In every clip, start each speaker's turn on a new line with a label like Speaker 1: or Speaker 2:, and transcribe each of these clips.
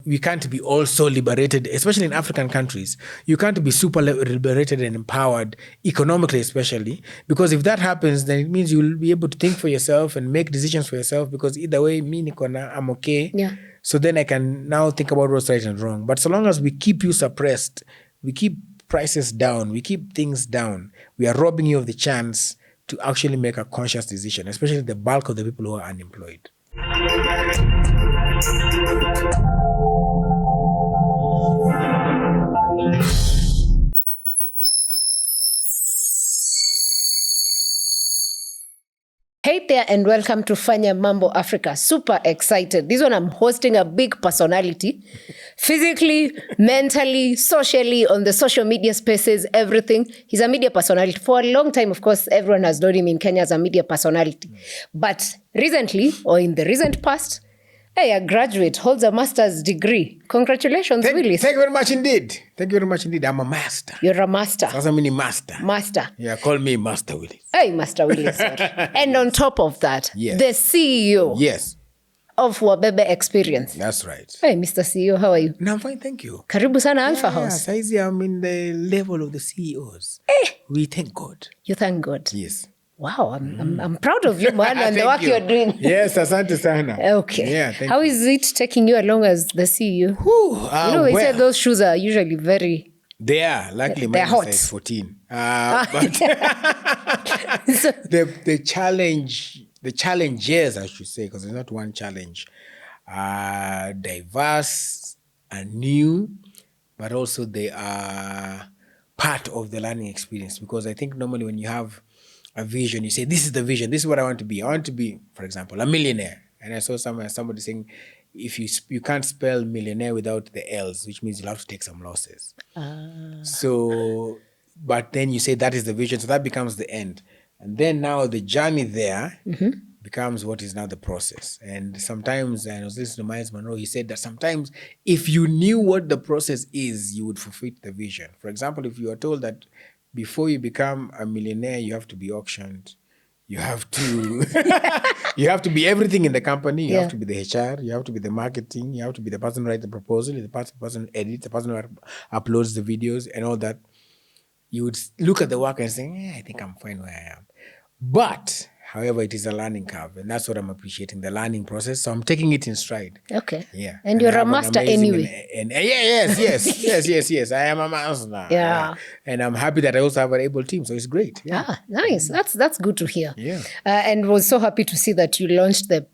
Speaker 1: we can't be also liberated, especially in African countries. You can't be super liberated and empowered economically, especially, because if that happens, then it means you'll be able to think for yourself and make decisions for yourself, because either way, I'm okay.
Speaker 2: Yeah.
Speaker 1: So then I can now think about what's right and wrong. But so long as we keep you suppressed, we keep prices down, we keep things down, we are robbing you of the chance to actually make a conscious decision, especially the bulk of the people who are unemployed.
Speaker 2: Hey there and welcome to Fanya Mambo Africa. Super excited. This one I'm hosting a big personality. Physically, mentally, socially, on the social media spaces, everything. He's a media personality. For a long time, of course, everyone has known him in Kenya as a media personality. But recently, or in the recent past, a graduate holds a master's degree. Congratulations, Willis.
Speaker 1: Thank you very much indeed. Thank you very much indeed. I'm a master.
Speaker 2: You're a master.
Speaker 1: Sasa mini master.
Speaker 2: Master.
Speaker 1: Yeah, call me Master Willis.
Speaker 2: Hey, Master Willis. And on top of that,
Speaker 1: yes,
Speaker 2: the CEO
Speaker 1: yes,
Speaker 2: of Wabebe Experience.
Speaker 1: That's right.
Speaker 2: Hey, Mr. CEO, how are you?
Speaker 1: No, I'm fine, thank you.
Speaker 2: Karibu sana Alpha House.
Speaker 1: Saizi I'm in the level of the CEOs. We thank God.
Speaker 2: You thank God.
Speaker 1: Yes.
Speaker 2: Wow, I'm proud of you, man, and the work you're doing.
Speaker 1: Yes, asante sana.
Speaker 2: Okay.
Speaker 1: Yeah,
Speaker 2: how is it taking you along as the CEO? We said those shoes are usually very...
Speaker 1: They are. Luckily,
Speaker 2: they're
Speaker 1: mine
Speaker 2: hot.
Speaker 1: is size 14. But the challenges, I should say, because it's not one challenge, are diverse and new, but also they are part of the learning experience. Because I think normally when you have a vision, you say, this is the vision, this is what I want to be. I want to be, for example, a millionaire. And I saw somebody saying, if you can't spell millionaire without the L's, which means you'll have to take some losses. So, but then you say that is the vision, so that becomes the end. And then now the journey there becomes what is now the process. And sometimes, I was listening to Miles Monroe, he said that sometimes if you knew what the process is, you would forfeit the vision. For example, if you are told that before you become a millionaire, you have to be auctioned. You have to you have to be everything in the company. You have to be the HR. You have to be the marketing. You have to be the person who writes the proposal, the person who edits, the person who uploads the videos and all that. You would look at the work and say, I think I'm fine where I am. But, however, it is a learning curve. And that's what I'm appreciating, the learning process. So I'm taking it in stride.
Speaker 2: Okay.
Speaker 1: Yeah.
Speaker 2: And you're a master anyway.
Speaker 1: Yes. I am a master.
Speaker 2: Yeah.
Speaker 1: And I'm happy that I also have an able team. So it's great. Yeah.
Speaker 2: Nice. That's good to hear.
Speaker 1: Yeah.
Speaker 2: And was so happy to see that you launched the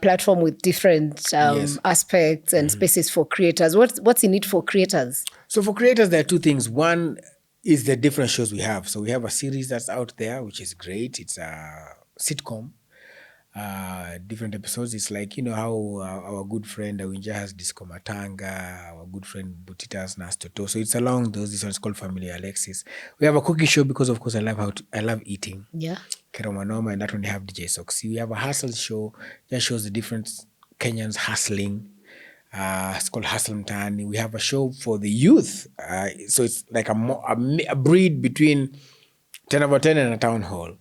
Speaker 2: platform with different aspects and spaces for creators. What's in it for creators?
Speaker 1: So for creators, there are two things. One is the different shows we have. So we have a series that's out there, which is great. It's a sitcom, different episodes. It's like, how our good friend Awinja has Disco Matanga, our good friend Butita has Nastoto. So it's along those. This one's called Family Alexis. We have a cooking show because, of course, I love eating.
Speaker 2: Yeah.
Speaker 1: Keromanoma, and that one we have DJ Soxy. We have a hustle show that shows the different Kenyans hustling. It's called Hustle Mtaani. We have a show for the youth. So it's like a breed between 10 over 10 and a town hall.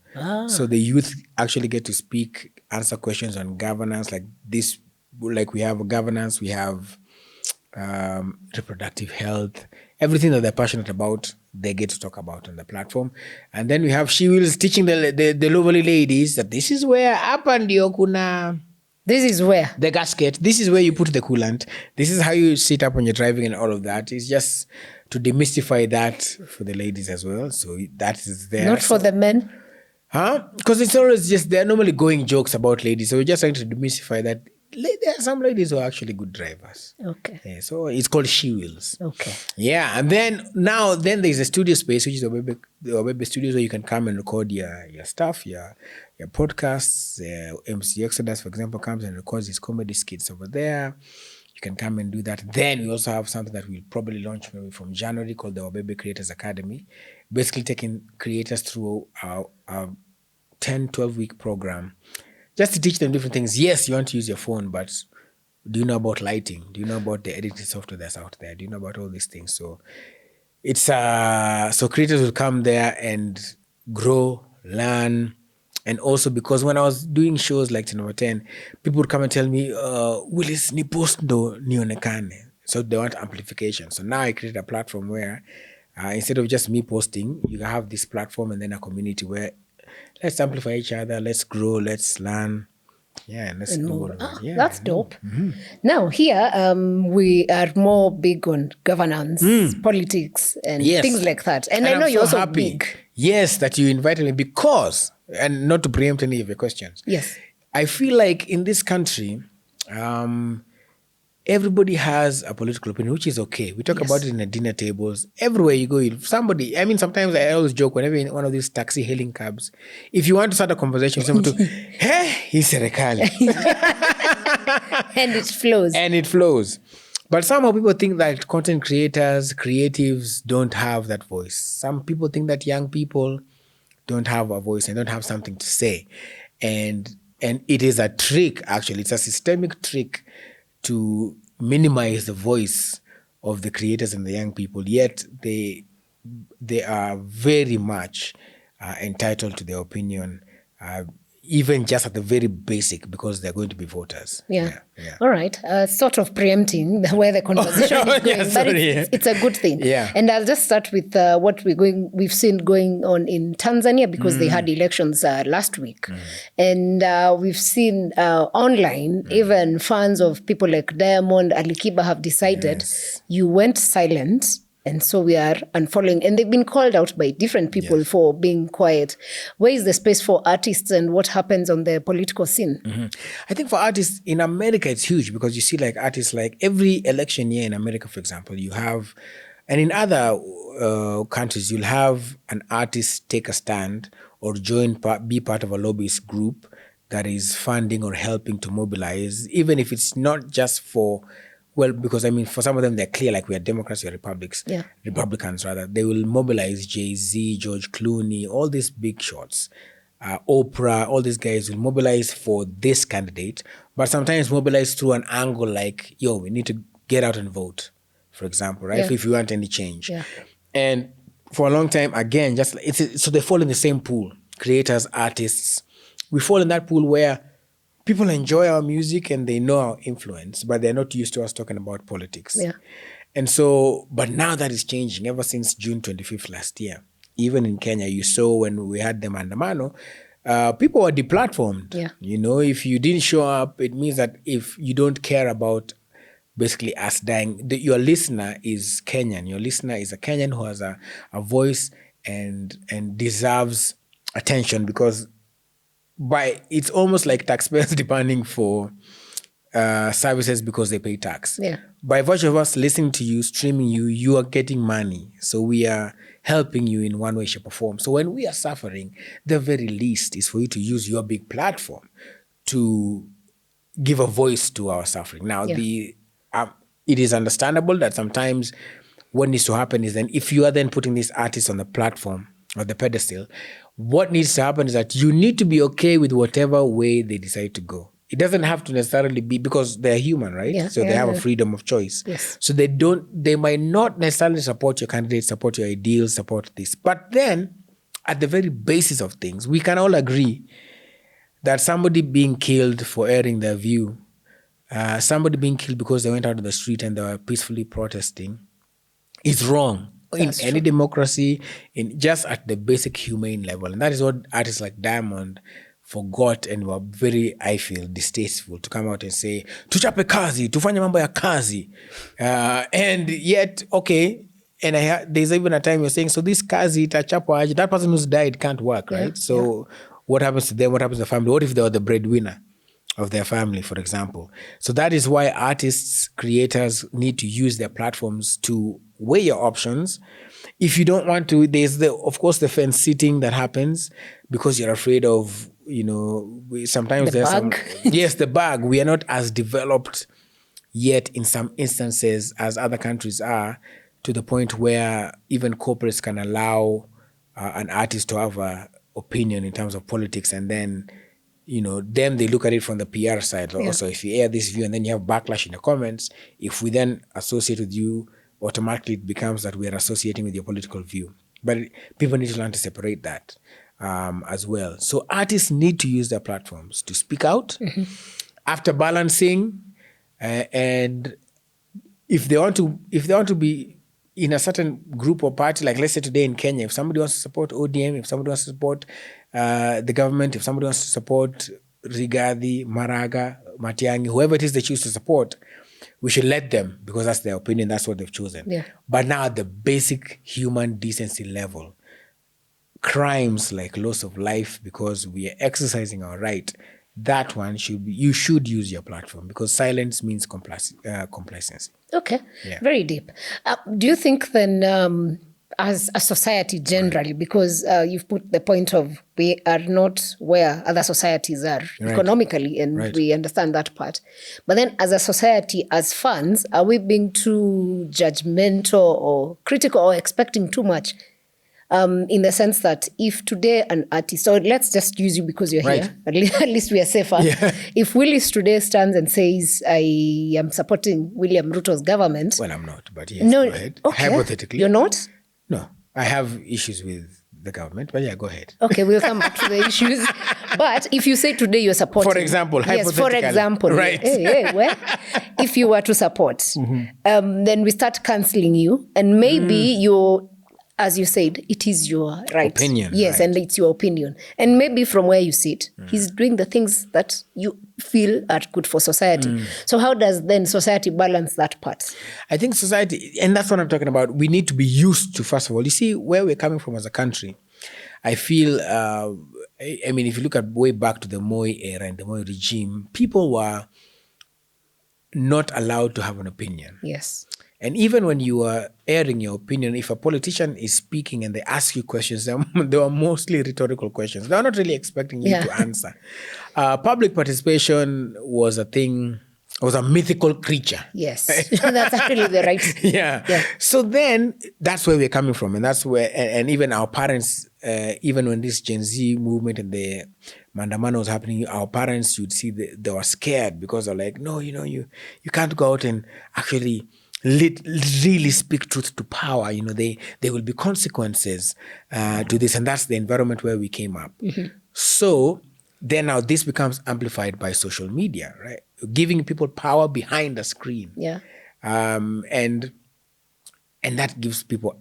Speaker 1: So the youth actually get to speak, answer questions on governance like this. Like we have governance, we have reproductive health, everything that they're passionate about, they get to talk about on the platform. And then we have She Wills teaching the lovely ladies that this is where hapa ndio kuna...
Speaker 2: This is where?
Speaker 1: The gasket. This is where you put the coolant. This is how you sit up when you're driving and all of that. It's just to demystify that for the ladies as well. So that is there.
Speaker 2: Not for the men?
Speaker 1: Because it's always just, they're normally going jokes about ladies. So we're just trying to demystify that there are some ladies who are actually good drivers.
Speaker 2: Okay.
Speaker 1: Yeah, so it's called She Wills.
Speaker 2: Okay.
Speaker 1: Yeah, and then there's a studio space, which is a baby studios where you can come and record your stuff, your podcasts. MC Exodus, for example, comes and records his comedy skits over there. You can come and do that. Then we also have something that we'll probably launch maybe from January called the Wabebe Creators Academy. Basically taking creators through our 10, 12-week program just to teach them different things. Yes, you want to use your phone, but do you know about lighting? Do you know about the editing software that's out there? Do you know about all these things? So it's so creators will come there and grow, learn. And also because when I was doing shows like 10 over 10, people would come and tell me, Willis, ni post ndo nionekane. So they want amplification. So now I created a platform where instead of just me posting, you have this platform and then a community where let's amplify each other, let's grow, let's learn. Yeah, and let's
Speaker 2: And
Speaker 1: do
Speaker 2: more.
Speaker 1: all of that. Yeah,
Speaker 2: That's dope. Now here we are more big on governance, politics, and
Speaker 1: Yes.
Speaker 2: things like that. And I
Speaker 1: I'm
Speaker 2: know you're
Speaker 1: so
Speaker 2: also
Speaker 1: happy.
Speaker 2: big.
Speaker 1: Yes, that you invited me because, and not to preempt any of your questions.
Speaker 2: Yes.
Speaker 1: I feel like in this country, everybody has a political opinion, which is okay. We talk about it in the dinner tables. Everywhere you go, somebody, I mean, sometimes I always joke whenever in one of these taxi hailing cabs, if you want to start a conversation, someone to, hey, he's serikali.
Speaker 2: And it flows.
Speaker 1: And it flows. But somehow people think that content creators, creatives don't have that voice. Some people think that young people don't have a voice and don't have something to say. And it is a trick, actually. It's a systemic trick to minimize the voice of the creators and the young people. Yet they are very much entitled to their opinion, even just at the very basic, because they're going to be voters.
Speaker 2: Yeah. All right. Sort of preempting where the conversation is going, but it's a good thing.
Speaker 1: Yeah.
Speaker 2: And I'll just start with what we've seen going on in Tanzania, because they had elections last week, and we've seen online even fans of people like Diamond, Alikiba have decided you went silent. And so we are unfollowing. And they've been called out by different people for being quiet. Where is the space for artists and what happens on the political scene?
Speaker 1: I think for artists in America, it's huge because you see like artists like every election year in America, for example, you have, and in other countries, you'll have an artist take a stand or be part of a lobbyist group that is funding or helping to mobilize, even if it's not just for, well, because I mean, for some of them, they're clear, like we are Democrats, we are Republicans rather. They will mobilize Jay-Z, George Clooney, all these big shots, Oprah, all these guys will mobilize for this candidate, but sometimes mobilize through an angle like, yo, we need to get out and vote, for example, right? If you want any change. And for a long time, again, so they fall in the same pool, creators, artists. We fall in that pool where people enjoy our music and they know our influence, but they're not used to us talking about politics. And so, but now that is changing ever since June 25th last year. Even in Kenya, you saw when we had the Mandamano, people were deplatformed. You know, if you didn't show up, it means that if you don't care about basically us dying, your listener is Kenyan. Your listener is a Kenyan who has a voice and deserves attention, because it's almost like taxpayers demanding for services because they pay tax. By virtue of us listening to you, streaming you, you are getting money. So we are helping you in one way, shape, or form. So when we are suffering, the very least is for you to use your big platform to give a voice to our suffering. Now, it is understandable that sometimes what needs to happen is then, if you are then putting these artists on the platform or the pedestal, what needs to happen is that you need to be okay with whatever way they decide to go. It doesn't have to necessarily be, because they're human, right? So they have a freedom of choice. So they might not necessarily support your candidate, support your ideals, support this. But then, at the very basis of things, we can all agree that somebody being killed for airing their view, somebody being killed because they went out on the street and they were peacefully protesting, is wrong. That's in any democracy, in just at the basic humane level. And that is what artists like Diamond forgot and were very, I feel, distasteful to come out and say, tuchape kazi, tufanye mambo ya kazi. And yet, okay, and there's even a time you're saying, so this kazi, itachapwa aje, that person who's died can't work, right? So what happens to them? What happens to the family? What if they were the breadwinner of their family, for example? So that is why artists, creators need to use their platforms to weigh your options. If you don't want to, there's of course the fence sitting that happens because you're afraid of, sometimes there's the bag. We are not as developed yet in some instances as other countries are, to the point where even corporates can allow an artist to have an opinion in terms of politics, and then then they look at it from the PR side. Also, if you air this view and then you have backlash in the comments, if we then associate with you, automatically it becomes that we are associating with your political view. But people need to learn to separate that as well. So artists need to use their platforms to speak out after balancing and if they want to be in a certain group or party, like let's say today in Kenya, if somebody wants to support ODM, if somebody wants to support the government, if somebody wants to support Rigathi, Maraga, Matiang'i, whoever it is they choose to support, we should let them, because that's their opinion, that's what they've chosen.
Speaker 2: Yeah.
Speaker 1: But now at the basic human decency level, crimes like loss of life because we are exercising our right, that one you should use your platform, because silence means complacency.
Speaker 2: Okay,
Speaker 1: Yeah.
Speaker 2: very deep. Do you think then, as a society generally, because you've put the point of we are not where other societies are economically, and we understand that part. But then as a society, as fans, are we being too judgmental or critical or expecting too much? In the sense that if today an artist, or let's just use you because you're here, at least we are safer. Yeah. If Willis today stands and says, I am supporting William Ruto's government.
Speaker 1: Well, I'm not, but yes, go ahead.
Speaker 2: Okay.
Speaker 1: Hypothetically.
Speaker 2: You're not?
Speaker 1: No, I have issues with the government, but yeah, go ahead.
Speaker 2: Okay, we'll come back to the issues. But if you say today you're supporting...
Speaker 1: For example, hypothetically.
Speaker 2: Yes, for example.
Speaker 1: Right.
Speaker 2: Well, if you were to support, then we start cancelling you, and maybe you're... As you said, it is your right.
Speaker 1: Opinion.
Speaker 2: Yes,
Speaker 1: right.
Speaker 2: and it's your opinion. And maybe from where you sit, he's doing the things that you feel are good for society. So how does then society balance that part?
Speaker 1: I think society, and that's what I'm talking about, we need to be used to, first of all, you see where we're coming from as a country. I feel, I mean, if you look at way back to the Moi era and the Moi regime, people were not allowed to have an opinion.
Speaker 2: Yes.
Speaker 1: And even when you are airing your opinion, if a politician is speaking and they ask you questions, they were mostly rhetorical questions. They are not really expecting you to answer. Public participation was a thing, was a mythical creature.
Speaker 2: Yes, that's actually the right.
Speaker 1: Yeah. So then that's where we're coming from. And that's where, and even our parents, even when this Gen Z movement and the Mandamano was happening, our parents, you'd see they were scared because they're like, no, you can't go out and actually really speak truth to power. There will be consequences to this, and that's the environment where we came up. So then now this becomes amplified by social media, right? Giving people power behind the screen.
Speaker 2: Yeah.
Speaker 1: And that gives people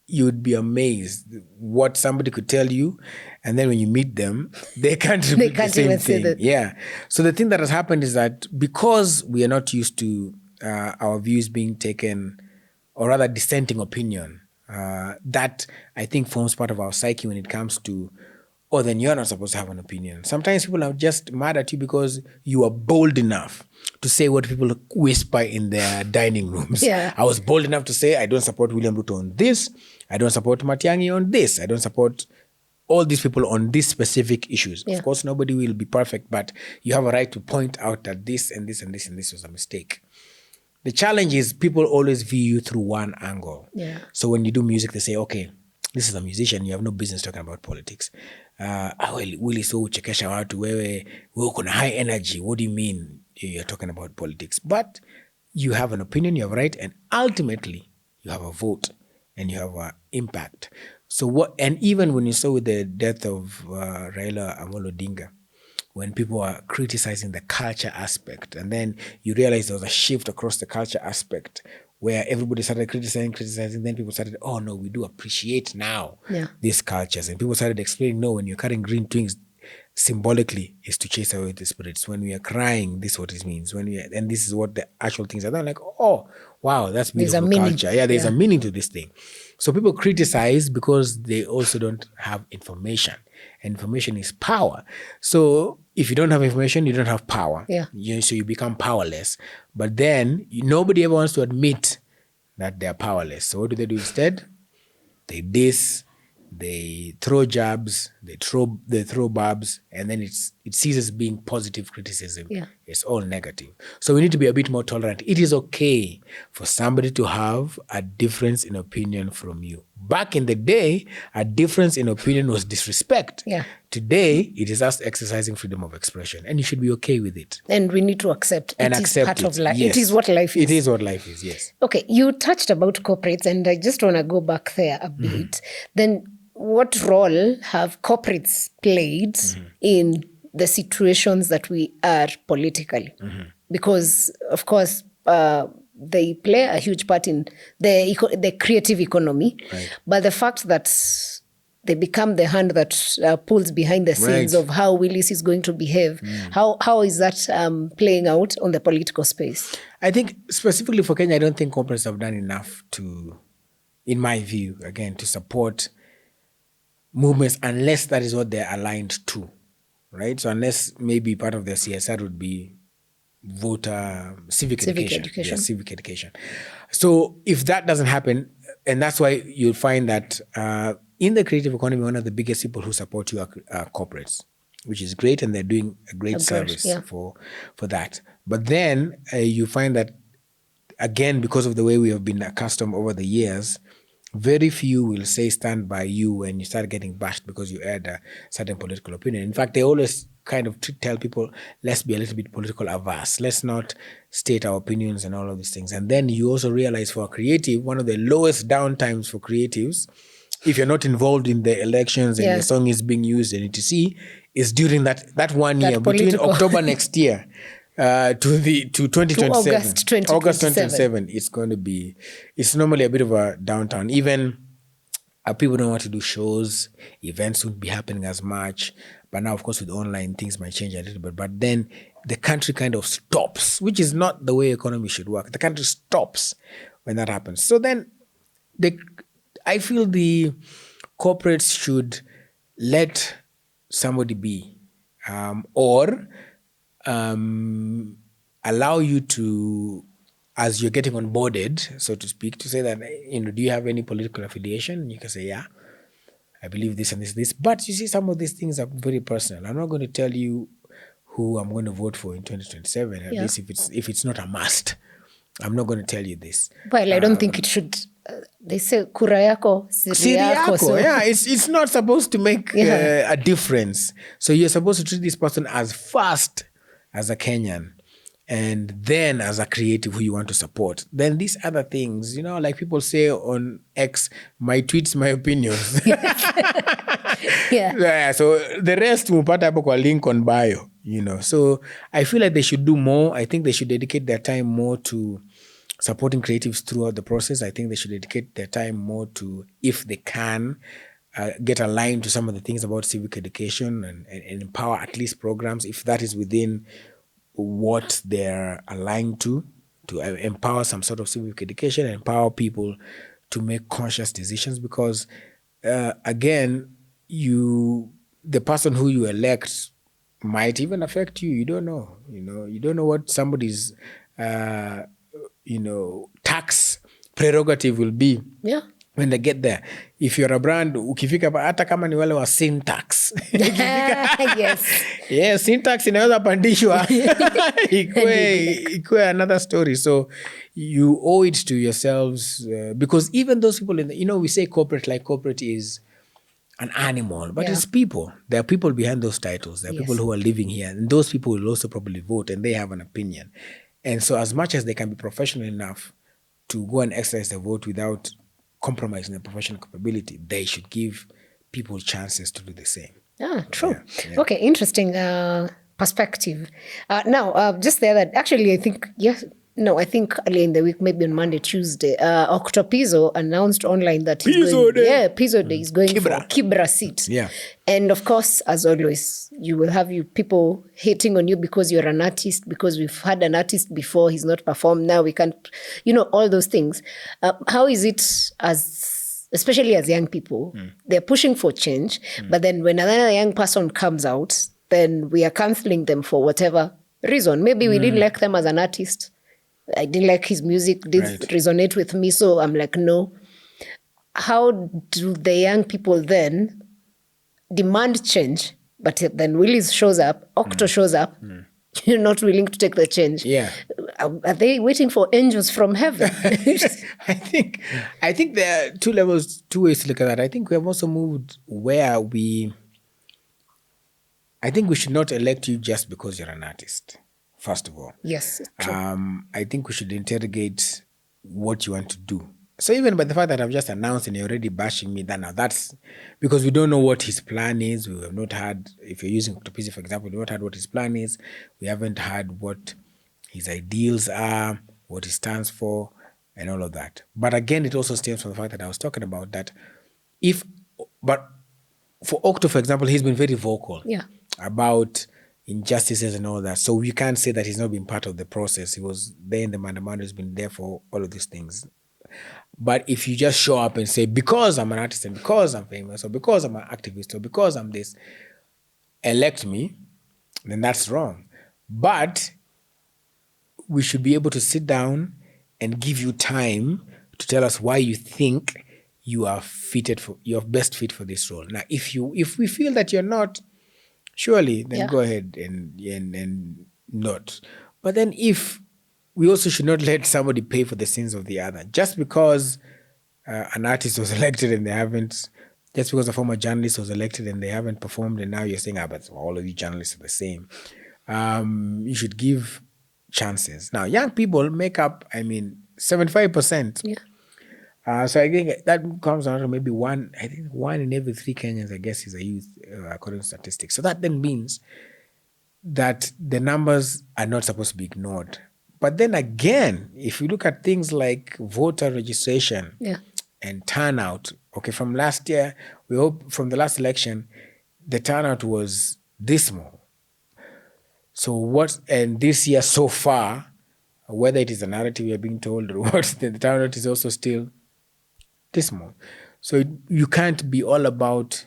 Speaker 1: you'd be amazed what somebody could tell you, and then when you meet them, they can't repeat the same thing. Yeah. So the thing that has happened is that because we are not used to our views being taken, or rather dissenting opinion, that I think forms part of our psyche when it comes to, then you're not supposed to have an opinion. Sometimes people are just mad at you because you are bold enough to say what people whisper in their dining rooms.
Speaker 2: Yeah.
Speaker 1: I was bold enough to say, I don't support William Ruto on this, I don't support Matiang'i on this, I don't support all these people on these specific issues. Yeah. Of course, nobody will be perfect, but you have a right to point out that this and this and this and this was a mistake. The challenge is people always view you through one angle.
Speaker 2: Yeah.
Speaker 1: So when you do music, they say, okay, this is a musician, you have no business talking about politics. Willis, uchekesha watu, wewe uko na high energy. What do you mean you're talking about politics? But you have an opinion, you have a right, and ultimately you have a vote and you have an impact. So and even when you saw with the death of Raila Odinga, when people are criticizing the culture aspect, and then you realize there was a shift across the culture aspect where everybody started criticizing, then people started, oh no, we do appreciate now these cultures. And people started explaining, no, when you're carrying green twins, symbolically is to chase away the spirits. When we are crying, this is what it means. And this is what the actual things are. They're like, oh, wow, that's beautiful culture. Yeah, there's a meaning to this thing. So people criticize because they also don't have information. And information is power. So if you don't have information, you don't have power.
Speaker 2: Yeah.
Speaker 1: So you become powerless. But then nobody ever wants to admit that they're powerless. So what do they do instead? They diss, they throw jabs, they throw barbs, and then it ceases being positive criticism.
Speaker 2: Yeah.
Speaker 1: It's all negative. So we need to be a bit more tolerant. It is okay for somebody to have a difference in opinion from you. Back in the day, a difference in opinion was disrespect.
Speaker 2: Yeah.
Speaker 1: Today, it is us exercising freedom of expression, and you should be okay with it.
Speaker 2: And we need to accept it. It is part of life.
Speaker 1: Yes.
Speaker 2: It is what life is.
Speaker 1: It is what life is, yes.
Speaker 2: Okay, you touched about corporates, and I just want to go back there a bit. Then what role have corporates played in the situations that we are politically? Because, of course, they play a huge part in the creative economy.
Speaker 1: Right.
Speaker 2: But the fact that they become the hand that pulls behind the scenes
Speaker 1: Right.
Speaker 2: of how Willis is going to behave. How is that playing out on the political space?
Speaker 1: I think specifically for Kenya, I don't think corporates have done enough to, in my view, again, to support movements unless that is what they're aligned to, right? So unless maybe part of their CSR would be voter civic education. Yeah, civic education. So if that doesn't happen, and that's why you'll find that in the creative economy, one of the biggest people who support you are corporates, which is great, and they're doing a great service for that. But then you find that, again, because of the way we have been accustomed over the years, very few will say stand by you when you start getting bashed because you aired a certain political opinion. In fact, they always kind of tell people, let's be a little bit political averse. Let's not state our opinions and all of these things. And then you also realize for a creative, one of the lowest downtimes for creatives, if you're not involved in the elections and your song is being used in etc., is during that 1 year, between October next year to 2027.
Speaker 2: To August 2027.
Speaker 1: August 2027, it's going to be, it's normally a bit of a downtown. Even people don't want to do shows, events won't be happening as much. But now, of course, with online, things might change a little bit. But then the country kind of stops, which is not the way economy should work. The country stops when that happens. So then I feel the corporates should let somebody be or allow you to, as you're getting onboarded, so to speak, to say that, do you have any political affiliation? And you can say, yeah, I believe this and this. But you see, some of these things are very personal. I'm not going to tell you who I'm going to vote for in 2027, at least if it's not a must. I'm not going to tell you this.
Speaker 2: Well, I don't think it should. They say kura yako, siri yako. So.
Speaker 1: Yeah, it's not supposed to make a difference. So you're supposed to treat this person as first as a Kenyan, and then as a creative who you want to support. Then these other things, like people say on X, my tweets, my opinions. Yeah. So the rest mupata hapo kwa link on bio, So I feel like they should do more. I think they should dedicate their time more to supporting creatives throughout the process. I think they should dedicate their time more to, if they can, get aligned to some of the things about civic education and empower at least programs, if that is within what they're aligned to empower some sort of civic education, empower people to make conscious decisions. Because again, the person who you elect might even affect you. You don't know. You don't know what somebody's tax prerogative will be.
Speaker 2: Yeah.
Speaker 1: When they get there. If you're a brand, ukifika hata kama ni wale wa syntax.
Speaker 2: Yes.
Speaker 1: Yeah, syntax inaweza pandishwa. Ikwe another story. So you owe it to yourselves because even those people we say corporate is an animal, but it's people. There are people behind those titles. There are people who are living here, and those people will also probably vote, and they have an opinion. And so as much as they can be professional enough to go and exercise their vote without compromising their professional capability, they should give people chances to do the same.
Speaker 2: True. Yeah. Okay, interesting perspective. Now, just there that actually I think, I think earlier in the week, maybe on Monday, Tuesday, Octopizzo announced online that Pizzo Day is going for Kibra seat. Yeah. And of course, as always, you will have people hating on you because you're an artist, because we've had an artist before, he's not performed, now we can't, all those things. How is it especially as young people, they're pushing for change, but then when another young person comes out, then we are cancelling them for whatever reason. Maybe we didn't like them as an artist. I didn't like his music, didn't resonate with me, so I'm like, no. How do the young people then demand change, but then Willis shows up, Octo shows up, you're not willing to take the change?
Speaker 1: Yeah.
Speaker 2: Are they waiting for angels from heaven?
Speaker 1: I think there are two ways to look at that. I think we have also moved where I think we should not elect you just because you're an artist. First of all.
Speaker 2: Yes, true.
Speaker 1: I think we should interrogate what you want to do. So even by the fact that I've just announced and you're already bashing me, that's because we don't know what his plan is. We have not had, if you're using Octopizzo, for example, we've not had what his plan is. We haven't had what his ideals are. what he stands for, and all of that. But again, it also stems from the fact that I was talking about that but for Octo, for example, he's been very vocal about injustices and all that. So we can't say that he's not been part of the process. He was there in the Mandamano, he's been there for all of these things. But if you just show up and say, because I'm an artist and because I'm famous or because I'm an activist or because I'm this, elect me, then that's wrong. But we should be able to sit down and give you time to tell us why you think you are you're best fit for this role. Now, if we feel that you're not, surely then go ahead and not. But then we also should not let somebody pay for the sins of the other. Just because an artist was elected and they haven't, just because a former journalist was elected and they haven't performed, and now you're saying, but all of you journalists are the same. You should give chances. Now, young people make up, 75%.
Speaker 2: Yeah.
Speaker 1: So I think that comes down to maybe one in every 3 Kenyans, I guess, is a youth, according to statistics. So that then means that the numbers are not supposed to be ignored. But then again, if you look at things like voter registration and turnout, okay, from last year, from the last election, the turnout was dismal. So and this year so far, whether it is a narrative we are being told or what, the turnout is also still dismal. So you can't be all about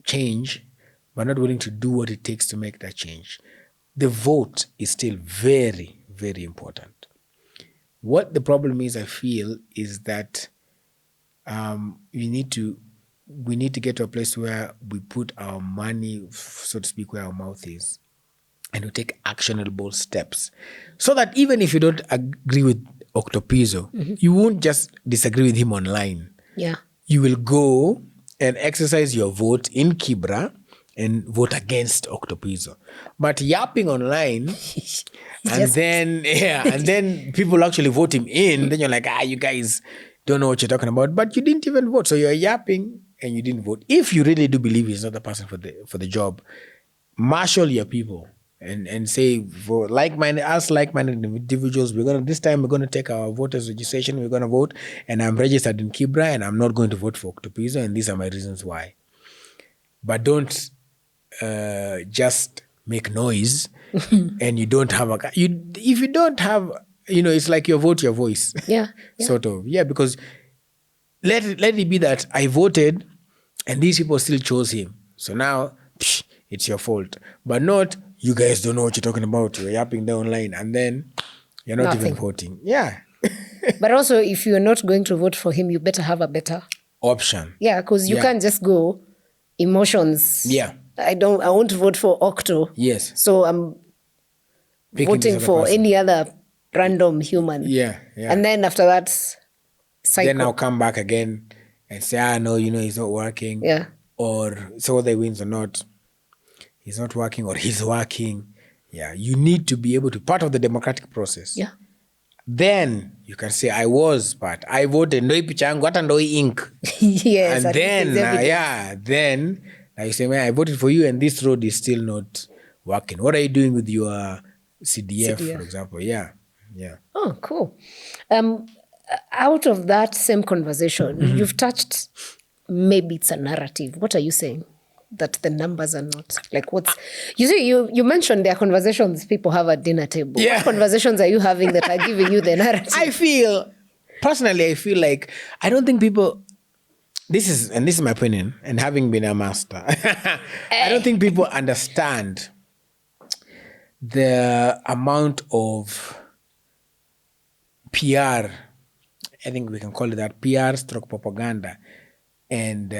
Speaker 1: change, but not willing to do what it takes to make that change. The vote is still very, very important. What the problem is, I feel, is that we need to get to a place where we put our money, so to speak, where our mouth is, and we take actionable steps, so that even if you don't agree with Octopizzo, you won't just disagree with him online.
Speaker 2: Yeah,
Speaker 1: you will go and exercise your vote in Kibra and vote against Octopizzo. But yapping online, and then people actually vote him in. Then you're like, you guys don't know what you're talking about, but you didn't even vote. So you're yapping and you didn't vote. If you really do believe he's not the person for the job, marshal your people and say, for like-minded individuals, this time we're going to take our voters registration, we're going to vote, and I'm registered in Kibra and I'm not going to vote for Octopizzo, and these are my reasons why. But don't just make noise and you don't have if you don't have, it's like your vote, your voice.
Speaker 2: Yeah.
Speaker 1: Sort of. Yeah, because let it be that I voted and these people still chose him. So now, it's your fault. But not, you guys don't know what you're talking about. You're yapping there online and then you're not even voting. Yeah.
Speaker 2: But also, if you're not going to vote for him, you better have a better
Speaker 1: option.
Speaker 2: Yeah, because you can't just go emotions.
Speaker 1: Yeah.
Speaker 2: I won't vote for Octo.
Speaker 1: Yes.
Speaker 2: So I'm voting for any other random human.
Speaker 1: Yeah.
Speaker 2: And then after that, cycle.
Speaker 1: Then I'll come back again and say, no, he's not working.
Speaker 2: Yeah.
Speaker 1: Or so whether he wins or not, he's not working or he's working. Yeah. You need to be able to, part of the democratic process.
Speaker 2: Yeah.
Speaker 1: Then you can say, I was part. I voted, ndoi picha yangu, hata ndoi ink.
Speaker 2: Yes.
Speaker 1: And then now you say, man, I voted for you and this road is still not working. What are you doing with your CDF, for example? Yeah.
Speaker 2: Oh, cool. Out of that same conversation, you've touched, maybe it's a narrative. What are you saying? That the numbers are not like what's you see, you mentioned there are conversations people have at dinner table.
Speaker 1: Yeah.
Speaker 2: What conversations are you having that are giving you the narrative? I feel
Speaker 1: like I don't think people, this is my opinion, and having been a master, I don't think people understand the amount of PR, I think we can call it that, PR stroke propaganda and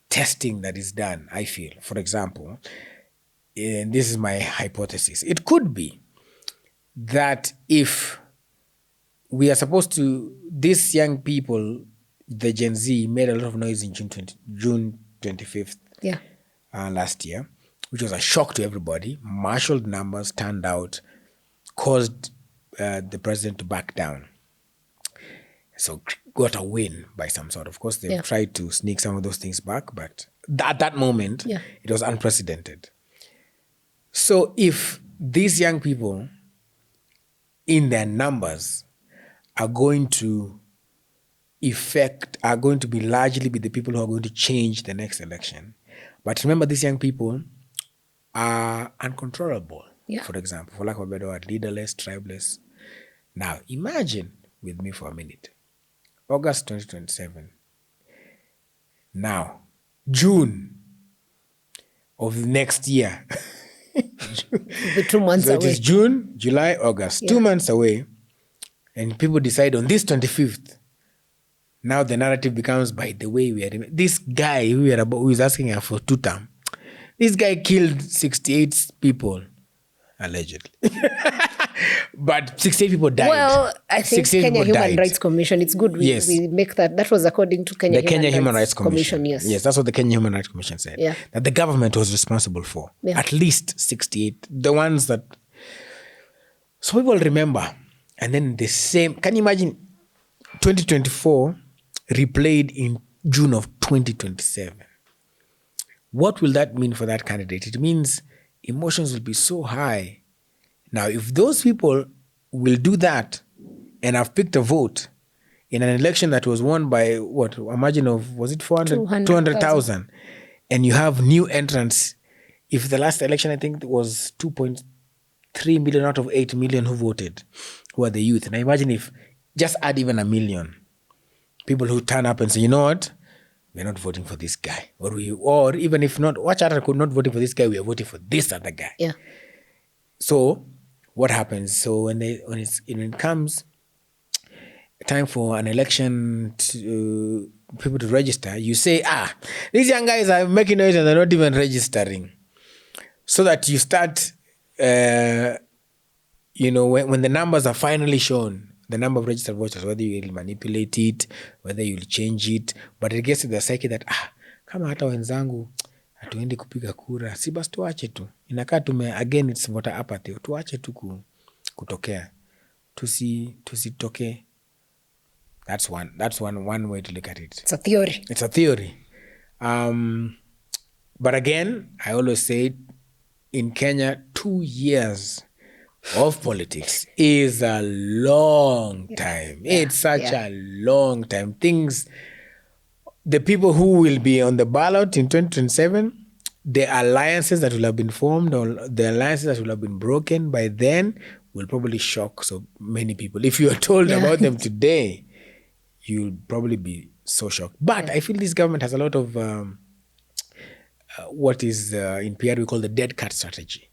Speaker 1: testing that is done, I feel. For example, and this is my hypothesis, it could be that if we are supposed to, these young people, the Gen Z, made a lot of noise in June 25th last year, which was a shock to everybody. Marshaled numbers turned out, caused the president to back down. So got a win by some sort. Of course, they've tried to sneak some of those things back, but at that moment, it was unprecedented. So if these young people in their numbers are going to be largely the people who are going to change the next election. But remember, these young people are uncontrollable, for example, for lack of a better word, leaderless, tribeless. Now, imagine with me for a minute, August 2027. Now, June of next year.
Speaker 2: The 2 months
Speaker 1: so
Speaker 2: away.
Speaker 1: It is June, July, August, 2 months away. And people decide on this 25th. Now the narrative becomes, by the way, this guy who is asking her for 2 terms. This guy killed 68 people, allegedly. But 68 people died.
Speaker 2: Well, I think Kenya Human Rights Commission, it's good we make that. That was according to
Speaker 1: the Kenya Human Rights Commission.
Speaker 2: Yes,
Speaker 1: that's what the Kenya Human Rights Commission said.
Speaker 2: Yeah.
Speaker 1: That the government was responsible for. Yeah. At least 68. The ones that... So people remember. And then the same... Can you imagine 2024 replayed in June of 2027? What will that mean for that candidate? It means emotions will be so high. Now, if those people will do that and have picked a vote in an election that was won by, what, imagine was it 200,000, and you have new entrants. If the last election, I think, was 2.3 million out of 8 million who voted, who are the youth. Now, imagine if just add even 1 million people who turn up and say, you know what, we're not voting for this guy. Or even if not, watch out, could not voting for this guy, we are voting for this other guy.
Speaker 2: Yeah.
Speaker 1: So what happens? So when it comes time for an election to people to register, you say, these young guys are making noise and they're not even registering. So that you start, when the numbers are finally shown, the number of registered voters, whether you'll manipulate it, whether you'll change it, but it gets to the psyche that, kama hata wenzangu, hatuendi kupiga kura, si basi tuache tu. Inakaa again, it's voter apathy. Tuache tu kutokea. Tusitoke. That's one way to look at it.
Speaker 2: It's a theory.
Speaker 1: It's a theory. But again, I always say, in Kenya, 2 years of politics is a long time. It's such a long time. The people who will be on the ballot in 2027, the alliances that will have been formed or the alliances that will have been broken by then will probably shock so many people. If you are told about them today, you'll probably be so shocked. But I feel this government has a lot of what is in PR we call the dead cat strategy,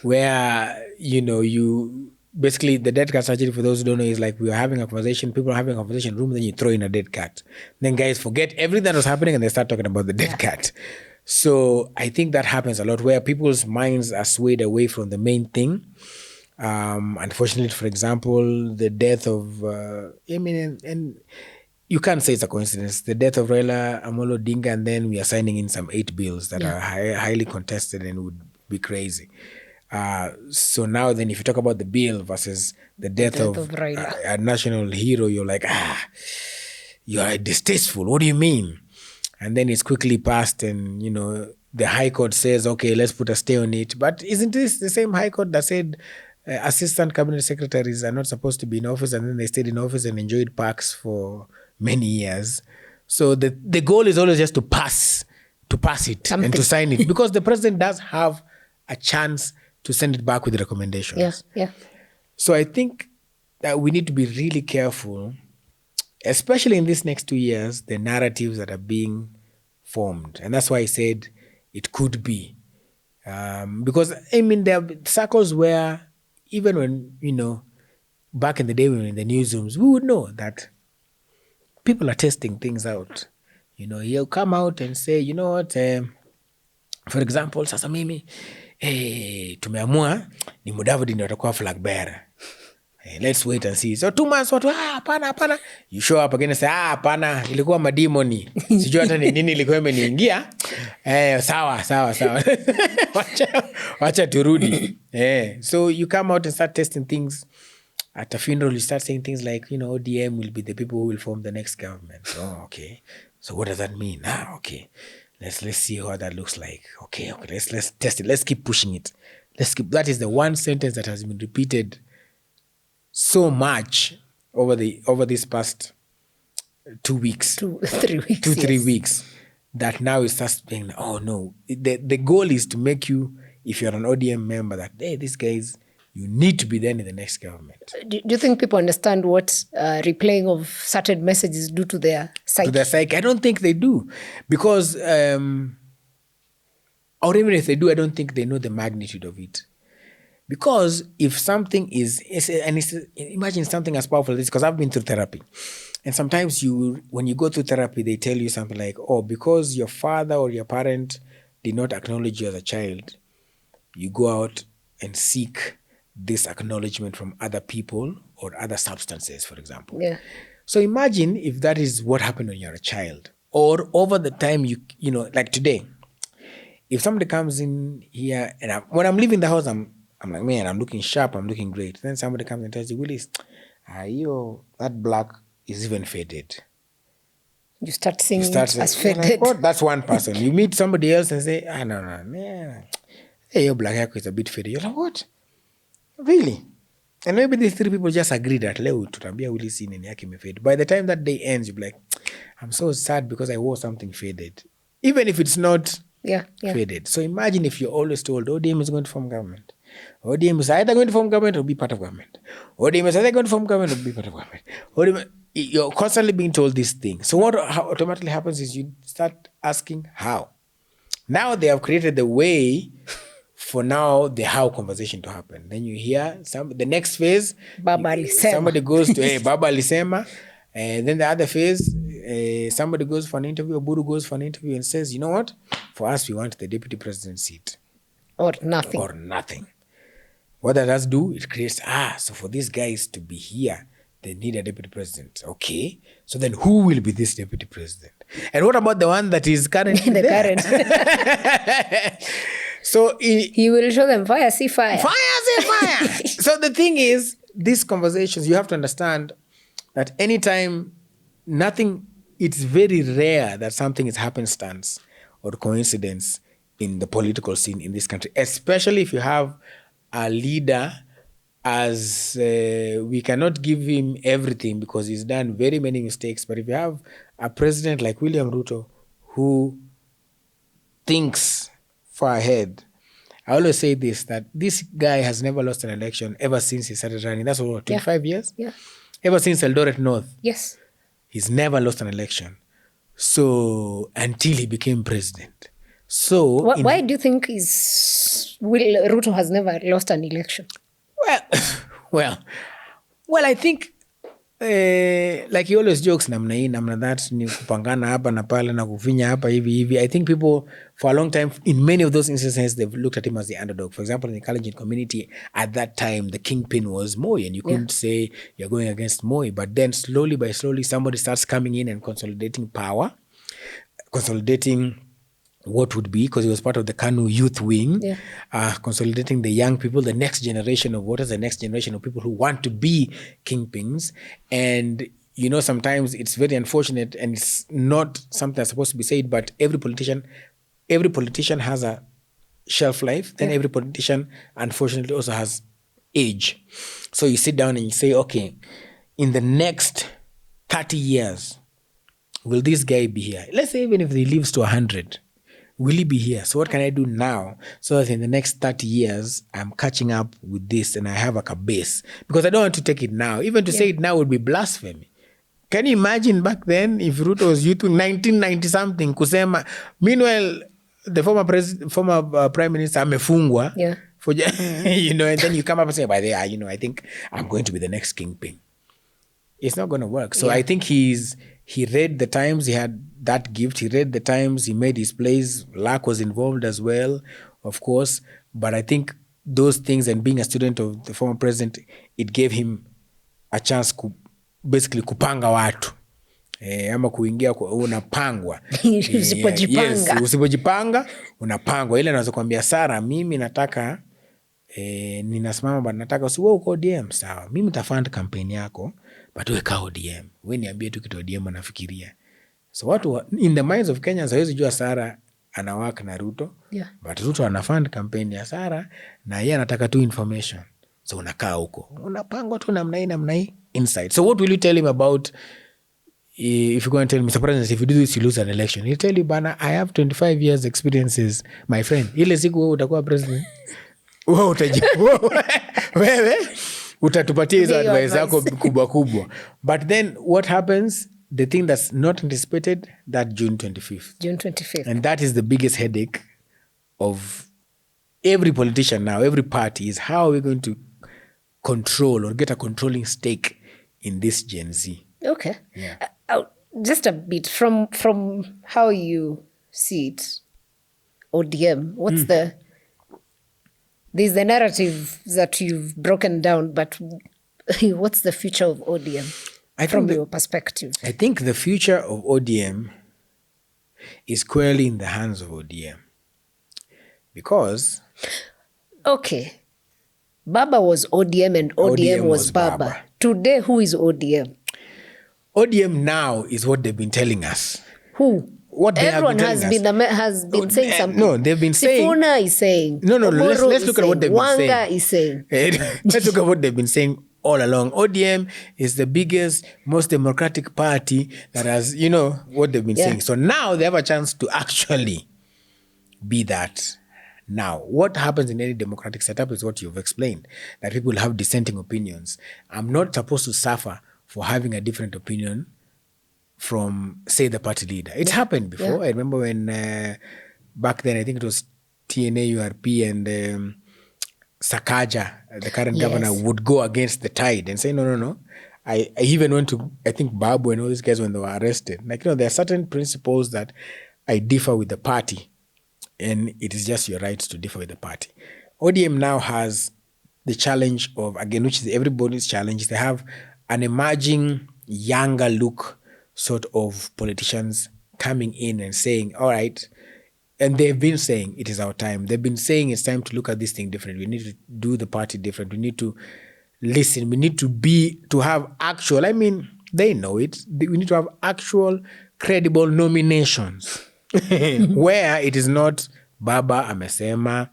Speaker 1: where, you basically, the dead cat strategy, for those who don't know, is like we are having a conversation, people are having a conversation room, then you throw in a dead cat. Then guys forget everything that was happening and they start talking about the dead cat. So I think that happens a lot, where people's minds are swayed away from the main thing. Unfortunately, for example, the death of, and you can't say it's a coincidence, the death of Raila, Odinga, and then we are signing in some 8 bills that are highly contested and would be crazy. So now then, if you talk about the bill versus the death of Raila, a national hero, you're like, you are distasteful. What do you mean? And then it's quickly passed and, the High Court says, okay, let's put a stay on it. But isn't this the same High Court that said assistant cabinet secretaries are not supposed to be in office, and then they stayed in office and enjoyed perks for many years? So the goal is always just to pass it Something. And to sign it, because the president does have a chance to send it back with recommendations.
Speaker 2: Yeah.
Speaker 1: So I think that we need to be really careful, especially in these next 2 years, the narratives that are being formed. And that's why I said it could be. Because, there are circles where even when, back in the day when we were in the newsrooms, we would know that people are testing things out. He'll come out and say, you know what, for example, sasa mimi, tumeamua ni Mudavadi ndio atakuwa flag bearer. Let's wait and see. So 2 months, watu, hapana. You show up again and say, hapana, ilikuwa madimoni. Sijui hata ni nini ilikuwa imeniingia. Sawa. Wacha turudi. So you come out and start testing things. At a funeral, you start saying things like, ODM will be the people who will form the next government. Oh, okay. So what does that mean? Okay. Let's see how that looks like. Okay. Let's test it. Let's keep pushing it. That is the one sentence that has been repeated so much over this past 2 weeks.
Speaker 2: 3 weeks.
Speaker 1: 3 weeks. That now it starts being, oh no. The goal is to make you, if you're an ODM member, that, hey, these guys, you need to be there in the next government.
Speaker 2: Do you think people understand what replaying of certain messages do to their psyche?
Speaker 1: To their psyche? I don't think they do. Because, or even if they do, I don't think they know the magnitude of it. Because if something imagine something as powerful as this, because I've been through therapy. And sometimes when you go through therapy, they tell you something like, oh, because your father or your parent did not acknowledge you as a child, you go out and seek this acknowledgement from other people or other substances, for example.
Speaker 2: Yeah.
Speaker 1: So imagine if that is what happened when you're a child. Or over the time, you know, like today, if somebody comes in here, and when I'm leaving the house, I'm like, man, I'm looking sharp, I'm looking great. Then somebody comes and tells you, Willis, that black is even faded.
Speaker 2: You start seeing it as faded. Like,
Speaker 1: what? That's one person. You meet somebody else and say, no, man. Hey, your black hair is a bit faded. You're like, what? Really? And maybe these 3 people just agree that leo tutambia Willis nini yake imefade. By the time that day ends, you'll be like, I'm so sad because I wore something faded. Even if it's not faded. So imagine if you're always told, ODM is going to form government. ODM is either going to form government or be part of government. ODM is either going to form government or be part of government. You're constantly being told these things. So what automatically happens is you start asking how. Now they have created the way for now the how conversation to happen. Then you hear the next phase, somebody goes to, hey, Baba alisema. And then the other phase, somebody goes for an interview, Buru goes for an interview and says, you know what? For us, we want the deputy president seat.
Speaker 2: Or nothing.
Speaker 1: What that does do, it creates, so for these guys to be here, they need a deputy president. Okay. So then who will be this deputy president? And what about the one that is currently there? So
Speaker 2: he will show them fire, see fire.
Speaker 1: Fire, see fire. So the thing is, these conversations, you have to understand that anytime it's very rare that something is happenstance or coincidence in the political scene in this country, especially if you have a leader as we cannot give him everything because he's done very many mistakes. But if you have a president like William Ruto who thinks far ahead, I always say this, that this guy has never lost an election ever since he started running. That's what, 25 years?
Speaker 2: Yeah.
Speaker 1: Ever since Eldoret North.
Speaker 2: Yes.
Speaker 1: He's never lost an election. So, until he became president. So...
Speaker 2: Why do you think Ruto has never lost an election?
Speaker 1: Well, I think, like he always jokes, namna that, ni kupangana hapa na pale na kufinya hapa hivi. I think people, for a long time, in many of those instances, they've looked at him as the underdog. For example, in the Kalenjin community, at that time, the kingpin was Moi, and you couldn't say you're going against Moi. But then slowly by slowly, somebody starts coming in and consolidating power, consolidating what would be, because he was part of the KANU youth wing, consolidating the young people, the next generation of voters, the next generation of people who want to be kingpins. And, you know, sometimes it's very unfortunate and it's not something that's supposed to be said, but every politician has a shelf life. Then every politician, unfortunately, also has age. So you sit down and you say, okay, in the next 30 years, will this guy be here? Let's say even if he lives to 100, will he be here? So what can I do now so that in the next 30 years, I'm catching up with this and I have like a base? Because I don't want to take it now. Even to say it now would be blasphemy. Can you imagine back then if Ruto was youth 1990-something, kusema, meanwhile, the former prime minister amefungwa. For, you know, and then you come up and say, by the way, you know, I think I'm going to be the next kingpin. It's not going to work. So I think he read the times, he had that gift, he read the times, he made his plays. Luck was involved as well, of course. But I think those things, and being a student of the former president, it gave him a chance basically kupanga watu. Ama kuingia unapangwa.
Speaker 2: Usipojipanga.
Speaker 1: Usipojipanga, unapangwa. Ile naweza kuambia Sarah, mimi nataka, ninasimama but nataka usiwe uko ODM, sawa. Mimi nitafund campaign yako, but uwe ka ODM. Wewe niambie tu kitu ODM anafikiria. So watu in the minds of Kenyans hawezi jua Sarah anawaka na Ruto. But Ruto anafund campaign ya Sarah na yeye anataka tu information. So unakaa huko, unapangwa tu namna hii inside. So what will you tell him about, if you're going to tell Mr. President, if you do this, you lose an election? He'll tell you, bana, I have 25 years experiences, my friend. Ile siku wewe utakuwa president, wewe utatupatia hizo advice zako kubwa. But then what happens, the thing that's not anticipated, that June 25th. And that is the biggest headache of every politician now, every party, is how are we going to control or get a controlling stake in this Gen Z?
Speaker 2: Okay.
Speaker 1: Yeah.
Speaker 2: Just a bit from how you see it, ODM, what's there's the narrative that you've broken down, but what's the future of ODM from your perspective?
Speaker 1: I think the future of ODM is squarely in the hands of ODM. Because...
Speaker 2: Okay. Baba was ODM and ODM was Baba. Today, who is ODM?
Speaker 1: ODM now is what they've been telling us.
Speaker 2: Who?
Speaker 1: What they
Speaker 2: Everyone
Speaker 1: have been
Speaker 2: has been saying something.
Speaker 1: No, they've been saying...
Speaker 2: Sifuna is saying.
Speaker 1: No, let's look at what they've been saying.
Speaker 2: Wanga is saying.
Speaker 1: Let's look at what they've been saying all along. ODM is the biggest, most democratic party that has, what they've been saying. So now they have a chance to actually be that. Now, what happens in any democratic setup is what you've explained, that people have dissenting opinions. I'm not supposed to suffer for having a different opinion from, say, the party leader. It's happened before. Yeah. I remember when back then, I think it was TNA, URP, and Sakaja, the current governor, would go against the tide and say, no. I even went to, I think, Babu and all these guys when they were arrested. There are certain principles that I differ with the party, and it is just your right to differ with the party. ODM now has the challenge of, again, which is everybody's challenge. They have an emerging, younger look sort of politicians coming in and saying, all right, and they've been saying it is our time. They've been saying it's time to look at this thing differently. We need to do the party different. We need to listen. We need to have actual, they know it. We need to have actual credible nominations where it is not Baba amesema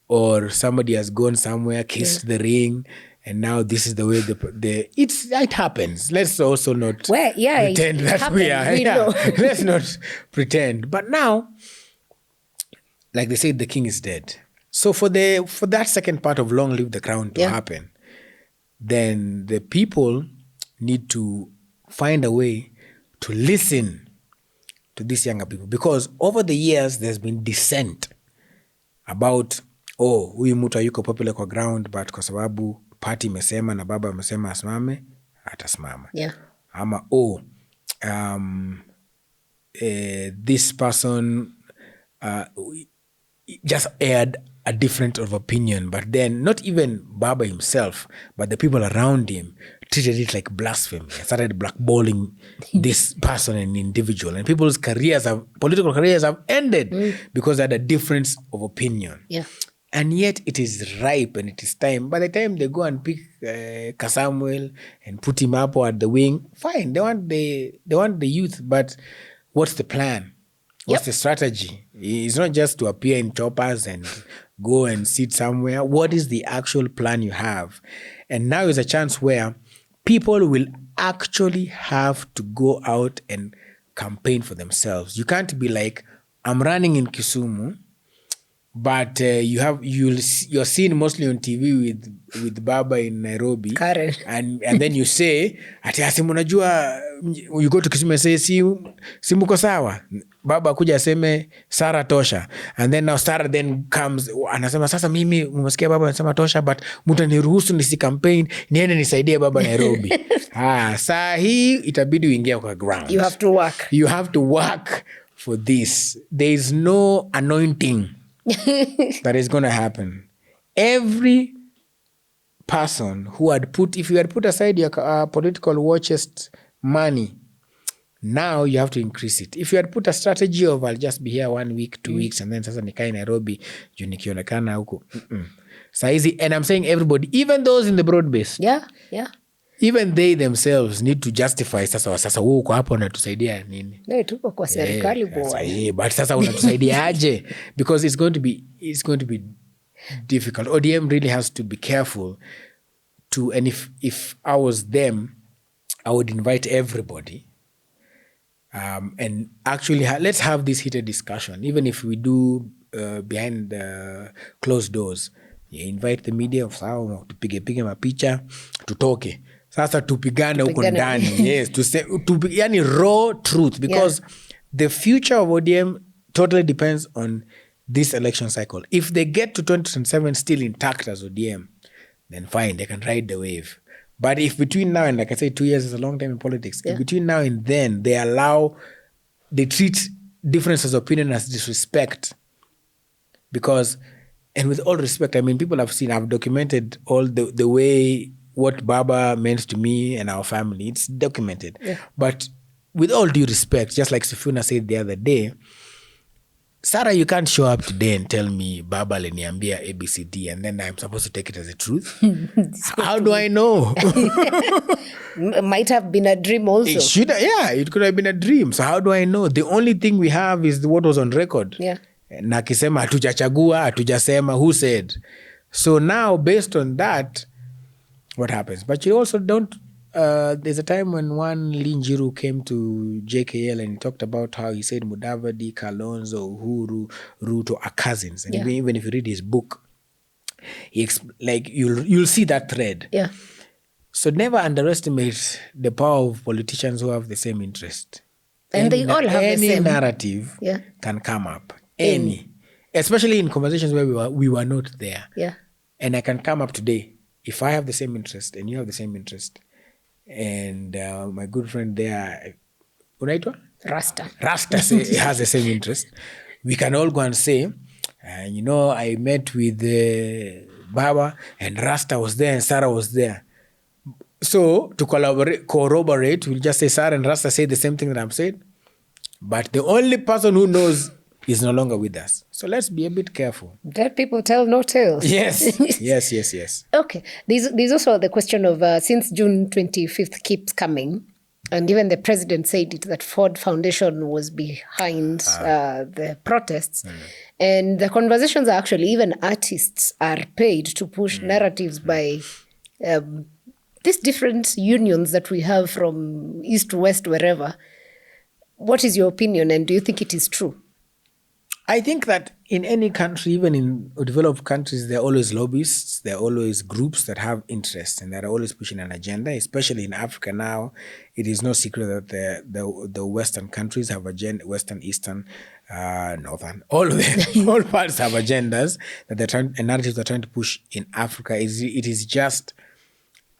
Speaker 1: or somebody has gone somewhere, kissed the ring, and now this is the way it happens. Let's also not pretend that we are. Let's not pretend. But now, like they say, the king is dead. So for that second part of long live the crown to happen, then the people need to find a way to listen to these younger people. Because over the years, there's been dissent about, huyu mtu hayuko popular kwa ground, but kwa sababu party imesema na baba amesema asimame, atasimama.
Speaker 2: Yeah.
Speaker 1: Ama, this person just aired a different of opinion, but then not even Baba himself, but the people around him treated it like blasphemy. Started blackballing this person and individual, and people's political careers have ended because they had a difference of opinion. Yeah. And yet it is ripe and it is time. By the time they go and pick Kasamuel and put him up at the wing, fine. They want the youth, but what's the plan? What's the strategy? It's not just to appear in choppers and go and sit somewhere. What is the actual plan you have? And now is a chance where people will actually have to go out and campaign for themselves. You can't be like, I'm running in Kisumu, but you're seen mostly on TV with Baba in Nairobi.
Speaker 2: Correct.
Speaker 1: And then you say, ati asimu unajua, you go to Kisumu and say, simuko sawa. Baba kuja aseme Sarah tosha. And then now Sarah then comes, anasema sasa mimi umesikia Baba anasema tosha, but mutaniruhusu nisi campaign, niende nisaidie Baba Nairobi. Saa hii itabidi uingia kwa ground.
Speaker 2: You have to work.
Speaker 1: You have to work for this. There is no anointing that is going to happen. Every person who if you had put aside your political war chest money, now you have to increase it. If you had put a strategy of I'll just be here 1 week, 2 weeks, and then sasa nikai Nairobi, juu nikionekana huko. Saizi, and I'm saying everybody, even those in the broad base.
Speaker 2: Yeah.
Speaker 1: Even they themselves need to justify sasa wewe uko hapo unatusaidia nini?
Speaker 2: Tuko kwa serikali boy.
Speaker 1: But sasa unatusaidia aje? Because it's going to be difficult. ODM really has to be careful and if I was them, I would invite everybody. And actually, let's have this heated discussion, even if we do behind the closed doors. You invite the media, sawa, tupige mapicha, tutoke. Sasa tupigane huko ndani. Yes, yani raw truth, because the future of ODM totally depends on this election cycle. If they get to 2027 still intact as ODM, then fine, they can ride the wave. But if between now and, like I say, 2 years is a long time in politics, if between now and then they treat differences of opinion as disrespect. Because, and with all respect, I mean, people I've documented all the way what Baba meant to me and our family. It's documented. Yeah. But with all due respect, just like Sifuna said the other day, Sarah, you can't show up today and tell me Baba leniambia ABCD and then I'm supposed to take it as a truth. How do I know?
Speaker 2: Might have been a dream also.
Speaker 1: It could have been a dream. So how do I know? The only thing we have is what was on record.
Speaker 2: Yeah.
Speaker 1: Na akisema hatujachagua, hatujasema, who said? So now, based on that, what happens? But you also don't, there's a time when one Linjiru came to JKL and he talked about how he said Mudavadi, Kalonzo, Uhuru, Ruto are cousins. And even if you read his book, you'll see that thread.
Speaker 2: Yeah.
Speaker 1: So never underestimate the power of politicians who have the same interest.
Speaker 2: And they all have the same.
Speaker 1: Any narrative can come up. Any. Especially in conversations where we were not there.
Speaker 2: Yeah.
Speaker 1: And I can come up today. If I have the same interest and you have the same interest, and my good friend there, unaitwa?
Speaker 2: Rasta
Speaker 1: has the same interest, we can all go and say, I met with Baba and Rasta was there and Sarah was there. So to corroborate, we'll just say Sarah and Rasta say the same thing that I'm saying, but the only person who knows is no longer with us. So let's be a bit careful.
Speaker 2: Dead people tell no tales.
Speaker 1: Yes, yes.
Speaker 2: Okay. There's also the question of, since June 25th keeps coming, and even the president said it, that Ford Foundation was behind the protests. And the conversations are actually, even artists are paid to push narratives by these different unions that we have from east to west, wherever. What is your opinion, and do you think it is true?
Speaker 1: I think that in any country, even in developed countries, there are always lobbyists, there are always groups that have interests and that are always pushing an agenda, especially in Africa now. It is no secret that the Western countries have Western, Eastern, Northern, all of them, all parts have agendas that they're trying, and narratives they're trying to push in Africa. It is just,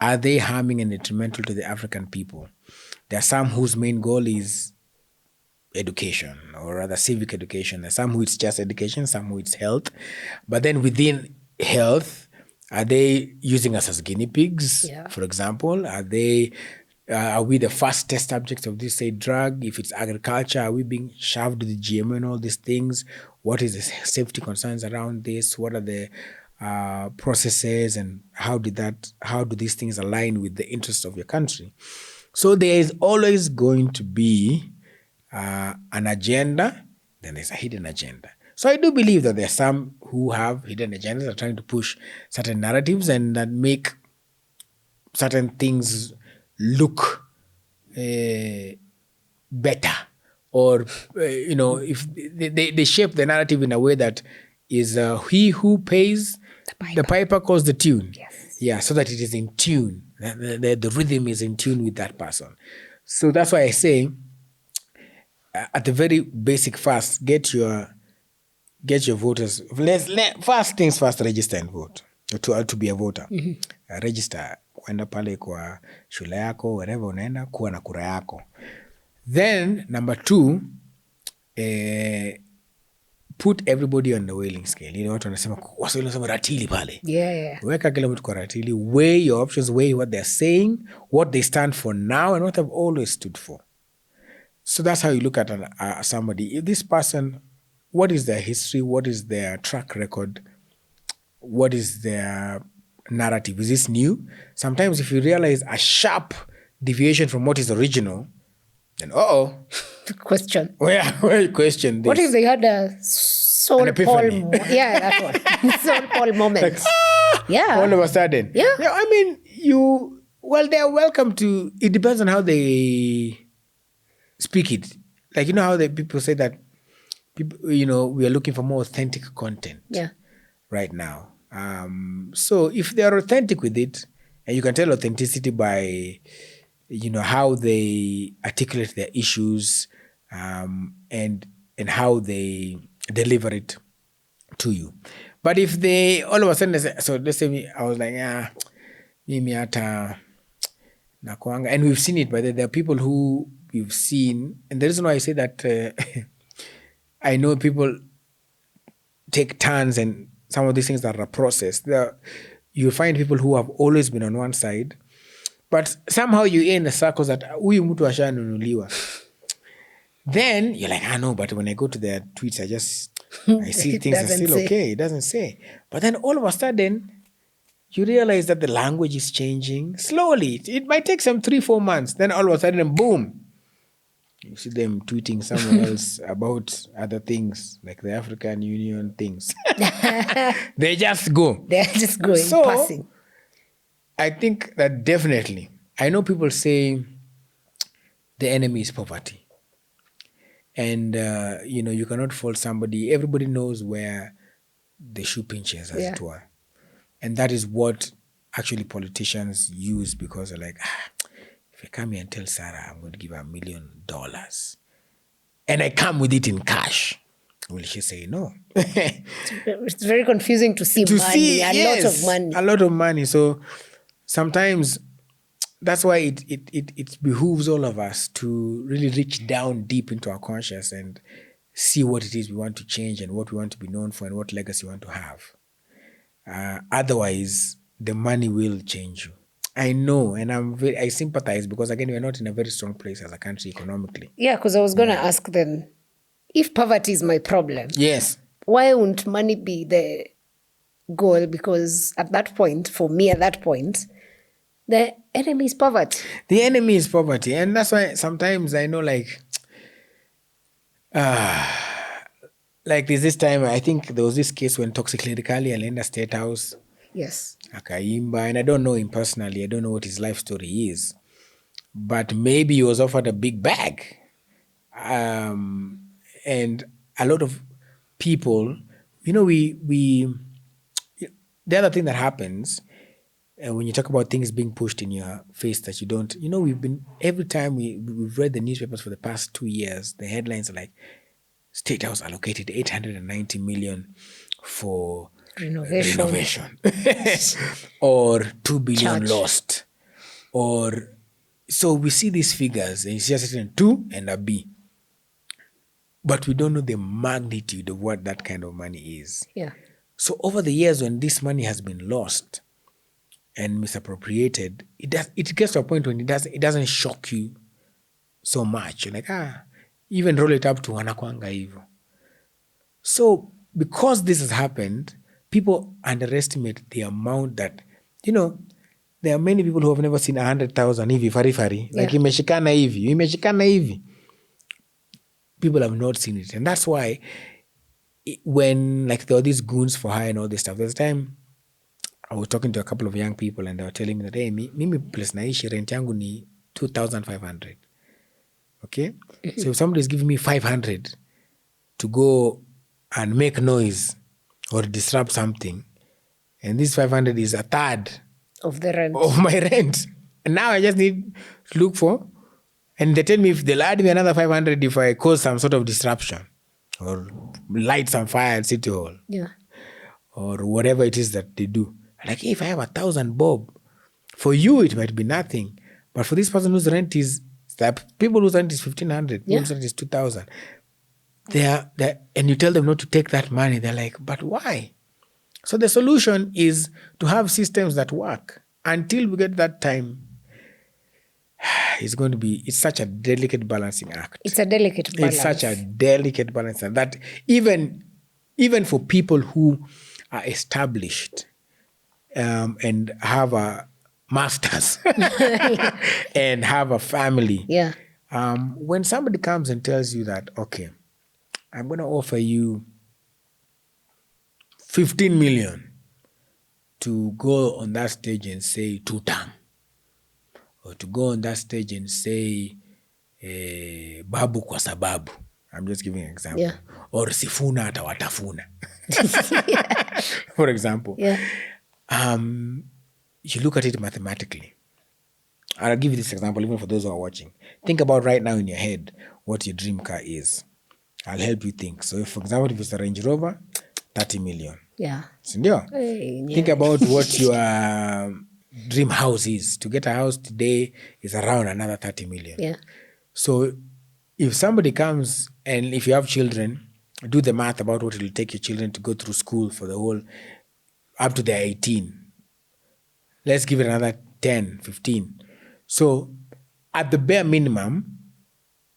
Speaker 1: are they harming and detrimental to the African people? There are some whose main goal is education, or rather civic education. There's some who it's just education, some who it's health. But then within health, are they using us as guinea pigs, for example? Are we the first test subjects of this, say, drug? If it's agriculture, are we being shoved with GMO and all these things? What is the safety concerns around this? What are the processes, and how do these things align with the interests of your country? So there is always going to be an agenda, then there's a hidden agenda. So I do believe that there are some who have hidden agendas that are trying to push certain narratives and that make certain things look better. Or, if they shape the narrative in a way that is he who pays the piper calls the tune.
Speaker 2: Yes.
Speaker 1: Yeah, so that it is in tune. The rhythm is in tune with that person. So that's why I say, at the very basic first, get your voters. First things first, register and vote to be a voter. Register, kwenda pale kwa shule yako, wherever unaenda, kuwa na kura yako. Then number 2, put everybody on the weighing scale. Watu wanasema ratili pale.
Speaker 2: Yeah.
Speaker 1: Weka kila mtu kwa ratili. Weigh your options, weigh what they're saying, what they stand for now, and what they've always stood for. So that's how you look at somebody. If this person, what is their history? What is their track record? What is their narrative? Is this new? Sometimes if you realize a sharp deviation from what is original, then
Speaker 2: question.
Speaker 1: Well, question this.
Speaker 2: What if they had a Saul Paul? Yeah, that one. Saul Paul moment.
Speaker 1: All of a sudden.
Speaker 2: Yeah.
Speaker 1: I mean, they are welcome to, it depends on how they speak it. Like, you know how the people say that people, we are looking for more authentic content right now. So if they are authentic with it, and you can tell authenticity by, how they articulate their issues, and how they deliver it to you. But if they all of a sudden, so let's say I was like, mimi hata nakuanga, and we've seen it, but there are people who we've seen, and the reason why I say that I know people take turns, and some of these things that are processed. You find people who have always been on one side, but somehow you in the circles that huyu mtu ashanunuliwa. Then you're like, no, but when I go to their tweets, I see things are still okay. It doesn't say. But then all of a sudden, you realize that the language is changing slowly. It might take some 3-4 months. Then all of a sudden, boom, you see them tweeting somewhere else about other things, like the African Union things. They just go.
Speaker 2: They're just going,
Speaker 1: so,
Speaker 2: passing.
Speaker 1: I think that definitely, I know people say the enemy is poverty. And, you cannot fault somebody. Everybody knows where the shoe pinches, as it were. And that is what actually politicians use, because they're like, if I come here and tell Sarah I'm going to give her $1 million, and I come with it in cash, will she say no?
Speaker 2: It's very confusing to see money, lot of money.
Speaker 1: A lot of money. So sometimes that's why it behooves all of us to really reach down deep into our conscious and see what it is we want to change and what we want to be known for and what legacy we want to have. Otherwise, the money will change you. I know, and I sympathize, because again, we're not in a very strong place as a country economically.
Speaker 2: Yeah, because I was going to ask then, if poverty is my problem,
Speaker 1: yes,
Speaker 2: why wouldn't money be the goal? Because at that point, for me, the enemy is poverty. The
Speaker 1: enemy is poverty. And that's why sometimes I know, like there's this time, I think there was this case when Toxiclyrically alienda Statehouse.
Speaker 2: Yes.
Speaker 1: Akaimba, and I don't know him personally. I don't know what his life story is. But maybe he was offered a big bag. And a lot of people, the other thing that happens when you talk about things being pushed in your face that you don't, every time we've read the newspapers for the past 2 years, the headlines are like, Statehouse allocated 890 million for renovation. Or 2 billion lost. Or, so we see these figures, and it's just a 2 and a B. But we don't know the magnitude of what that kind of money is.
Speaker 2: Yeah.
Speaker 1: So over the years, when this money has been lost and misappropriated, it gets to a point when it doesn't shock you so much. You're like, even roll it up to wanakwanga hivyo. So because this has happened, people underestimate the amount that, there are many people who have never seen 100,000 hivi fari. Like imeshikana hivi. People have not seen it. And that's why when there were these goons for hire and all this stuff, there's a time I was talking to a couple of young people and they were telling me that, hey, mimi place naishi rent yangu ni 2,500. Okay? So if somebody is giving me 500 to go and make noise or disrupt something, and this 500 is a third
Speaker 2: of the rent.
Speaker 1: Of my rent. And now I just need to look for, and they tell me if they'll add me another 500 if I cause some sort of disruption or light some fire at City Hall.
Speaker 2: Yeah.
Speaker 1: Or whatever it is that they do. Like, hey, if I have 1,000 bob, for you it might be nothing. But for this person whose rent is, people whose rent is 1,500, people whose rent is 2,000, and you tell them not to take that money, they're like, but why? So the solution is to have systems that work. Until we get that time, it's such a delicate balancing act.
Speaker 2: It's a delicate balance.
Speaker 1: It's such a delicate balance that even for people who are established and have a masters and have a family.
Speaker 2: Yeah.
Speaker 1: When somebody comes and tells you that, okay, I'm going to offer you 15 million to go on that stage and say tutam, or to go on that stage and say babu kwa sababu. I'm just giving an example.
Speaker 2: Yeah.
Speaker 1: Or sifuna atawatafuna. For example.
Speaker 2: Yeah.
Speaker 1: You look at it mathematically. I'll give you this example even for those who are watching. Think about right now in your head what your dream car is. I'll help you think. So if, for example, if it's a Range Rover, 30 million.
Speaker 2: Yeah.
Speaker 1: Sindio?
Speaker 2: Hey, yeah.
Speaker 1: Think about what your dream house is. To get a house today is around another 30 million.
Speaker 2: Yeah.
Speaker 1: So if somebody comes and if you have children, do the math about what it will take your children to go through school for the whole, up to they're 18. Let's give it another 10, 15. So at the bare minimum,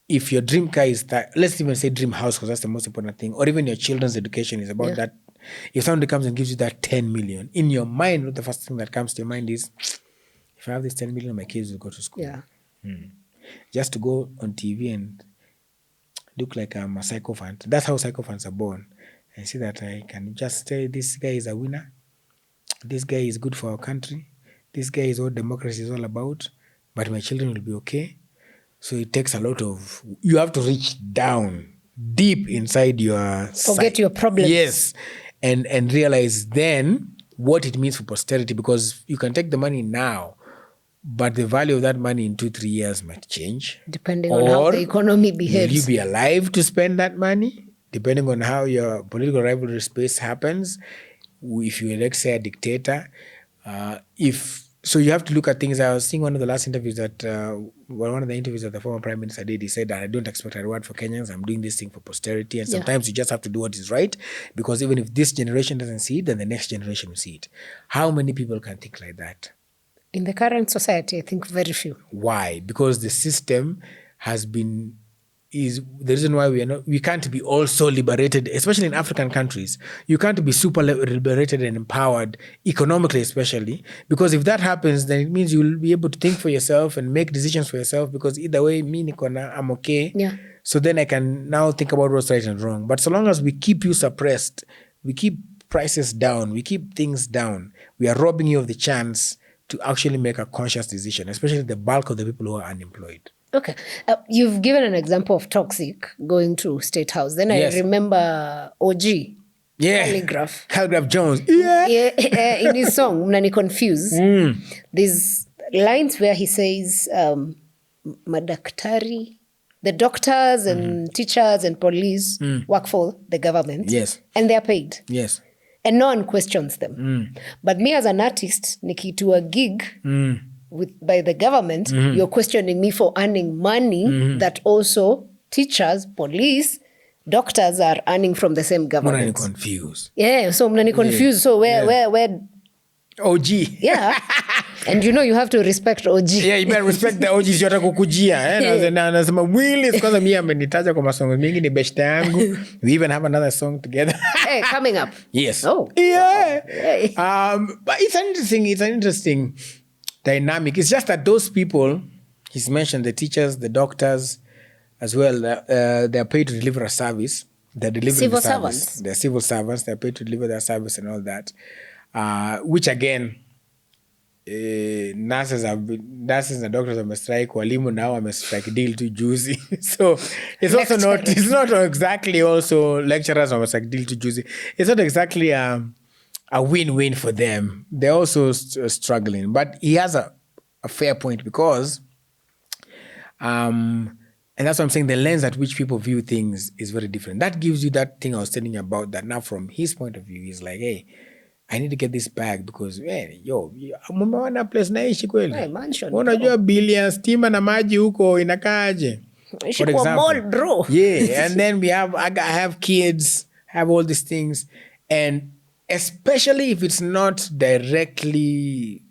Speaker 1: if your dream car is that, let's even say dream house, because that's the most important thing, or even your children's education is about that. If somebody comes and gives you that 10 million, in your mind, the first thing that comes to your mind is, if I have this 10 million, my kids will go to school.
Speaker 2: Yeah.
Speaker 1: Just to go on TV and look like I'm a sycophant. That's how sycophants are born. I see that I can just say this guy is a winner. This guy is good for our country. This guy is what democracy is all about. But my children will be okay. So it takes a lot of... You have to reach down, deep inside your...
Speaker 2: Forget your problems.
Speaker 1: Yes. And realize then what it means for posterity. Because you can take the money now, but the value of that money in 2-3 years might change.
Speaker 2: Depending on how the economy behaves.
Speaker 1: Will you be alive to spend that money? Depending on how your political rivalry space happens. If you're, let's say, a dictator. So you have to look at things. I was seeing one of the last interviews that, one of the interviews that the former Prime Minister did, he said that I don't expect a reward for Kenyans. I'm doing this thing for posterity. And sometimes you just have to do what is right. Because even if this generation doesn't see it, then the next generation will see it. How many people can think like that?
Speaker 2: In the current society, I think very few. Why?
Speaker 1: Because the system has been... is the reason why we can't be all so liberated, especially in African countries. You can't be super liberated and empowered, economically especially, because if that happens, then it means you'll be able to think for yourself and make decisions for yourself, because either way, I'm okay.
Speaker 2: Yeah.
Speaker 1: So then I can now think about what's right and wrong. But so long as we keep you suppressed, we keep prices down, we keep things down, we are robbing you of the chance to actually make a conscious decision, especially the bulk of the people who are unemployed.
Speaker 2: Okay. You've given an example of Toxic going to Statehouse. Then I remember OG.
Speaker 1: Yeah. Khaligraph Jones.
Speaker 2: Yeah. In his song, Mnani Confuse, there's lines where he says, Madaktari, the doctors and teachers and police work for the government.
Speaker 1: Yes.
Speaker 2: And they're paid.
Speaker 1: Yes.
Speaker 2: And no one questions them. But me as an artist, to a gig by the government, you're questioning me for earning money that also teachers, police, doctors are earning from the same government.
Speaker 1: Mnani confused.
Speaker 2: Yeah, so mnani confused. So where
Speaker 1: OG.
Speaker 2: Yeah. And you have to respect OG.
Speaker 1: Yeah, you better respect the OGs yote kukujia. Na nasema Willis kwanza mimi amenitaja kwa masongo mingi ni beshte yangu. We even have another song together.
Speaker 2: Hey, coming up.
Speaker 1: Yes.
Speaker 2: Oh.
Speaker 1: Yeah.
Speaker 2: Hey.
Speaker 1: But it's an interesting dynamic. It's just that those people, he's mentioned the teachers, the doctors as well, they're paid to deliver a service. They're delivering
Speaker 2: civil
Speaker 1: the service.
Speaker 2: Servants.
Speaker 1: They're civil servants. They're paid to deliver their service and all that. Which again, nurses and doctors wamestrike, walimu nao wamestrike deal to juicy. So it's not exactly also lecturers wamestrike deal to juicy. It's not exactly a win-win for them. They're also struggling. But he has a fair point because, and that's what I'm saying, the lens at which people view things is very different. That gives you that thing I was telling you about, that now from his point of view, he's like, hey, I need to get this bag because, mumeona place naishi kweli?
Speaker 2: Hey, mansion.
Speaker 1: Unajua billions, stima na maji huko inakaaje? For example.
Speaker 2: Bro.
Speaker 1: Yeah, and then I have kids, have all these things. And especially if it's not directly,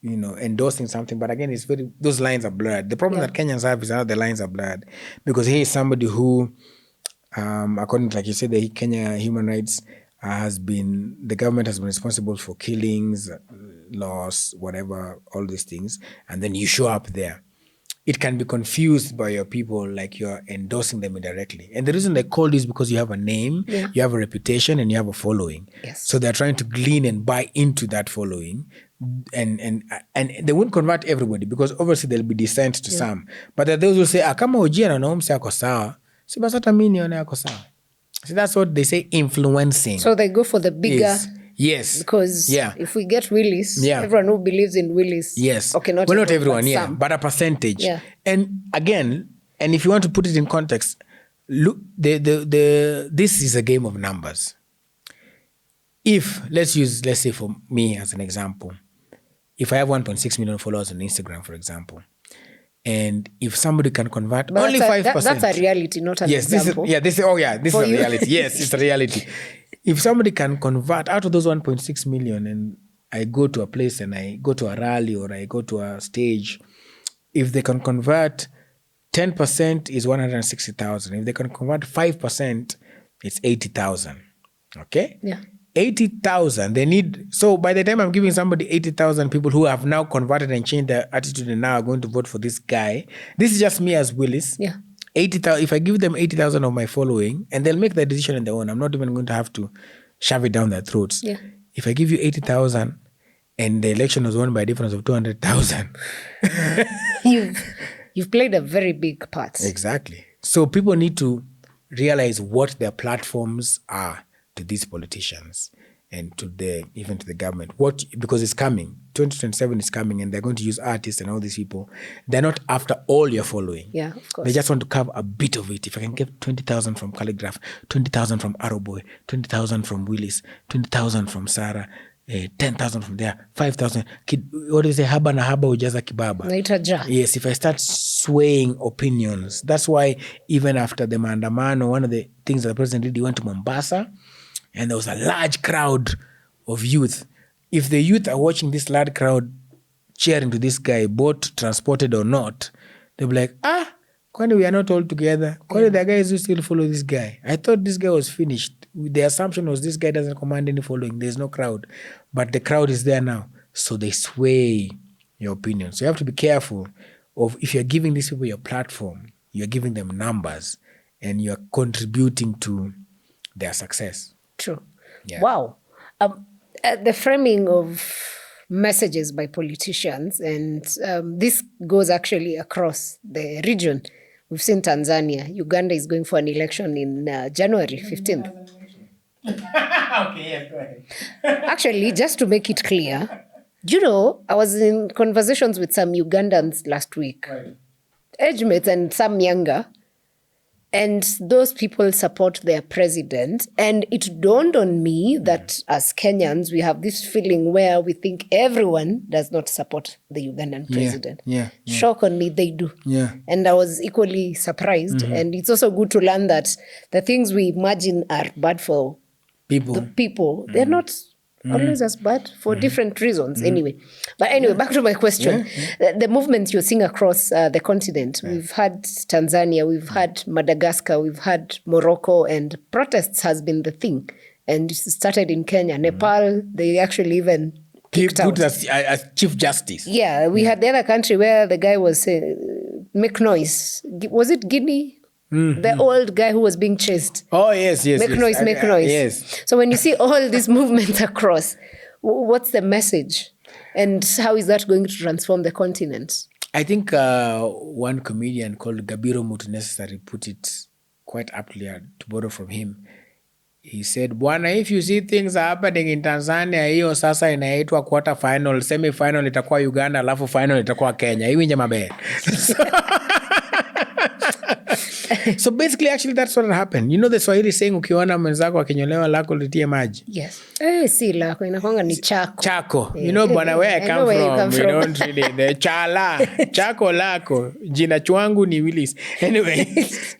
Speaker 1: endorsing something. But again, those lines are blurred. The problem that Kenyans have is that the lines are blurred. Because he is somebody who, according to, like you said, the Kenya human rights, the government has been responsible for killings, loss, whatever, all these things. And then you show up there. it can be confused by your people like you're endorsing them indirectly. And the reason they called you is because you have a name, you have a reputation, and you have a following.
Speaker 2: Yes.
Speaker 1: So they're trying to glean and buy into that following. And they won't convert everybody because obviously there'll be dissent to some. But there are those who say, kama ujia na naomse ako sawa, si basi hata mimi nione ako sawa. So that's what they say, influencing.
Speaker 2: So they go for the bigger...
Speaker 1: Yes.
Speaker 2: Because if we get Willis, everyone who believes in Willis.
Speaker 1: Yes.
Speaker 2: Okay, not
Speaker 1: everyone, but a percentage.
Speaker 2: Yeah.
Speaker 1: And again, and if you want to put it in context, look, this is a game of numbers. If, let's say for me as an example, if I have 1.6 million followers on Instagram, for example, and if somebody can convert but only 5%.
Speaker 2: That's a reality, not an example.
Speaker 1: This is a reality. Yes, it's a reality. If somebody can convert out of those 1.6 million and I go to a place and I go to a rally or I go to a stage, if they can convert 10% is 160,000. If they can convert 5%, it's 80,000. Okay?
Speaker 2: Yeah.
Speaker 1: 80,000, they need... So by the time I'm giving somebody 80,000 people who have now converted and changed their attitude and now are going to vote for this guy, this is just me as Willis.
Speaker 2: Yeah.
Speaker 1: 80,000. If I give them 80,000 of my following, and they'll make their decision on their own, I'm not even going to have to shove it down their throats.
Speaker 2: Yeah.
Speaker 1: If I give you 80,000 and the election was won by a difference of 200,000,
Speaker 2: you've played a very big part.
Speaker 1: Exactly. So people need to realize what their platforms are to these politicians and even to the government. Because it's coming. 2027 is coming and they're going to use artists and all these people. They're not after all your following.
Speaker 2: Yeah, of course.
Speaker 1: They just want to cover a bit of it. If I can get 20,000 from Khaligraph, 20,000 from Arrowboy, 20,000 from Willis, 20,000 from Sarah, 10,000 from there, 5,000. What do you say? Haba na haba ujaza kibaba.
Speaker 2: Naitaja.
Speaker 1: Yes, if I start swaying opinions. That's why even after the maandamano, one of the things that the president did, he went to Mombasa and there was a large crowd of youth. If the youth are watching this large crowd cheering to this guy, boat transported or not, they'll be like, kwani we are not all together? Kwani the guys who still follow this guy? I thought this guy was finished. The assumption was this guy doesn't command any following. There's no crowd. But the crowd is there now. So they sway your opinion. So you have to be careful of if you're giving these people your platform, you're giving them numbers and you're contributing to their success.
Speaker 2: True.
Speaker 1: Yeah.
Speaker 2: Wow. The framing of messages by politicians, and this goes actually across the region. We've seen Tanzania. Uganda is going for an election in January 15th.
Speaker 1: Okay, yeah, go ahead.
Speaker 2: Actually, just to make it clear, I was in conversations with some Ugandans last week, age mates and some younger, and those people support their president. And it dawned on me that as Kenyans, we have this feeling where we think everyone does not support the Ugandan president.
Speaker 1: Yeah.
Speaker 2: Shock on me, they do.
Speaker 1: Yeah.
Speaker 2: And I was equally surprised. Mm-hmm. And it's also good to learn that the things we imagine are bad for the people, they're not always as bad for different reasons. Anyway, back to my question. The movements you're seeing across the continent, we've had Tanzania, we've had Madagascar, we've had Morocco, and protests has been the thing. And it started in Kenya. Nepal, they actually even kicked out.
Speaker 1: Put as Chief Justice.
Speaker 2: Yeah, we had the other country where the guy was make noise. Was it Guinea? Mm-hmm. The old guy who was being chased.
Speaker 1: Oh, yes.
Speaker 2: Make noise.
Speaker 1: Yes.
Speaker 2: So when you see all these movements across, what's the message? And how is that going to transform the continent?
Speaker 1: I think one comedian called Gabiro Mutunecessary put it quite aptly, to borrow from him. He said, Bwana, if you see things are happening in Tanzania, hiyo sasa inaitwa quarter final, semi final itakuwa Uganda, alafu final itakuwa Kenya. Hiyo nje mabe. So basically, actually, that's what happened. You know the Swahili saying, ukiona mwenzako akinyolewa lako litie maji?
Speaker 2: Yes. Si lako, inakwanga ni chako.
Speaker 1: Chako. You know, bwana, where I come from, we don't really, the chala, chako lako, jina chwangu ni Willis. Anyway,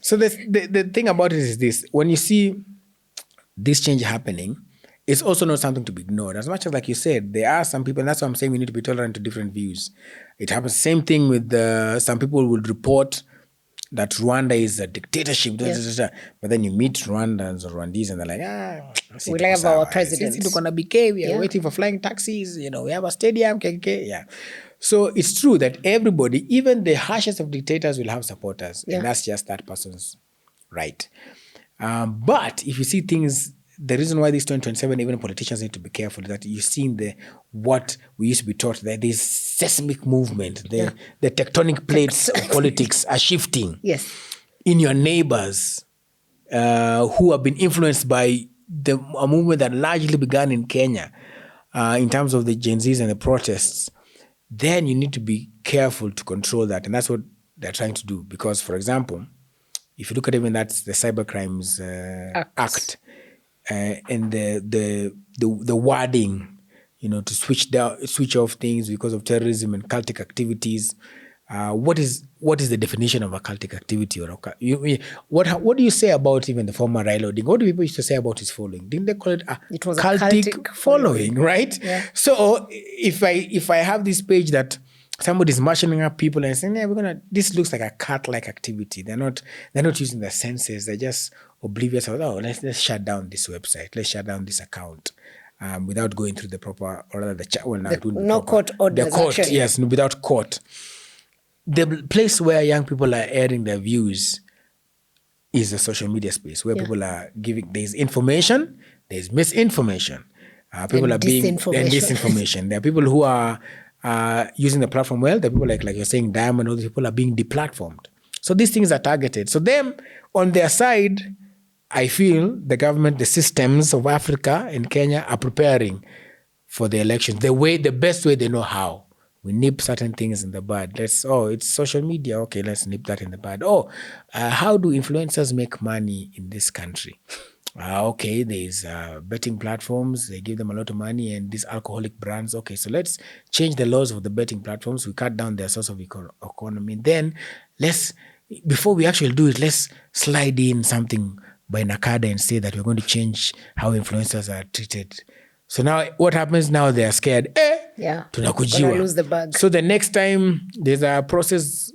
Speaker 1: so the thing about it is this. When you see this change happening, it's also not something to be ignored. As much as, like you said, there are some people, and that's why I'm saying we need to be tolerant to different views. It happens, same thing with some people will report that Rwanda is a dictatorship, but then you meet Rwandans or Rwandese and they're like,
Speaker 2: we like our president.
Speaker 1: We are waiting for flying taxis, we have a stadium, yeah. So it's true that everybody, even the harshest of dictators, will have supporters.
Speaker 2: Yeah.
Speaker 1: And that's just that person's right. But if you see things, the reason why this 2027, even politicians need to be careful, that you've seen what we used to be taught, that this seismic movement, the tectonic plates of politics are shifting.
Speaker 2: Yes.
Speaker 1: In your neighbors who have been influenced by a movement that largely began in Kenya in terms of the Gen Zs and the protests, then you need to be careful to control that. And that's what they're trying to do. Because, for example, if you look at even that's the Cybercrimes Act and the wording, to switch off things because of terrorism and cultic activities. What is the definition of a cultic activity? What do you say about even the former Raila Odinga? What do people used to say about his following? Didn't they call it
Speaker 2: it was
Speaker 1: cultic following, right?
Speaker 2: Yeah.
Speaker 1: So if I have this page that somebody's marshalling up people and saying, this looks like a cult-like activity. They're not using their senses. They're just oblivious of, let's shut down this website. Let's shut down this account. Without going through the proper, or rather
Speaker 2: court orders.
Speaker 1: The court,
Speaker 2: actually.
Speaker 1: yes, without court. The place where young people are airing their views is the social media space, where people are giving, there's information, there's misinformation. People are being, and disinformation. There are people who are using the platform well. There are people like you're saying, Diamond, all these people are being deplatformed. So these things are targeted. So them, on their side, I feel the government, the systems of Africa and Kenya are preparing for the elections the best way they know how. We nip certain things in the bud. It's social media. Okay, let's nip that in the bud. How do influencers make money in this country? Okay, there's betting platforms. They give them a lot of money, and these alcoholic brands. Okay, so let's change the laws of the betting platforms. We cut down their source of economy. Then before we actually do it, let's slide in something by Nakada and say that we're going to change how influencers are treated. So now what happens now? They are scared. Tunakujiwa.
Speaker 2: Lose the bag.
Speaker 1: So the next time there's a process,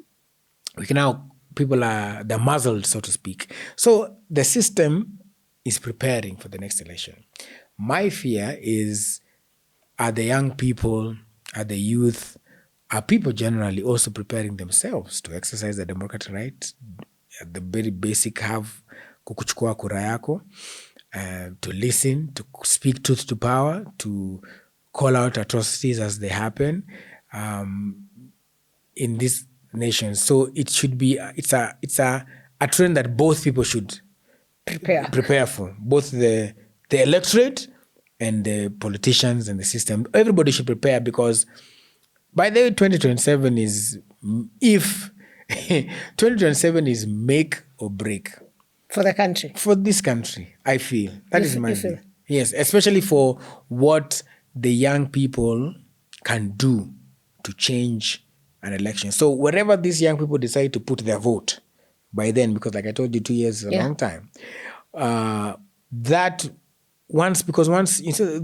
Speaker 1: they're muzzled, so to speak. So the system is preparing for the next election. My fear is, are the young people, are the youth, are people generally also preparing themselves to exercise their democratic right? The very basic have kukuchukua kura yako. To listen, to speak truth to power, to call out atrocities as they happen in this nation. So it should be it's a trend that both people should prepare for, both the electorate and the politicians and the system. Everybody should prepare, because by the way, 2027 is 2027 is make or break.
Speaker 2: For the country. For
Speaker 1: this country, I feel. That is my view. Yes, especially for what the young people can do to change an election. So wherever these young people decide to put their vote by then, because like I told you, 2 years is a long time, the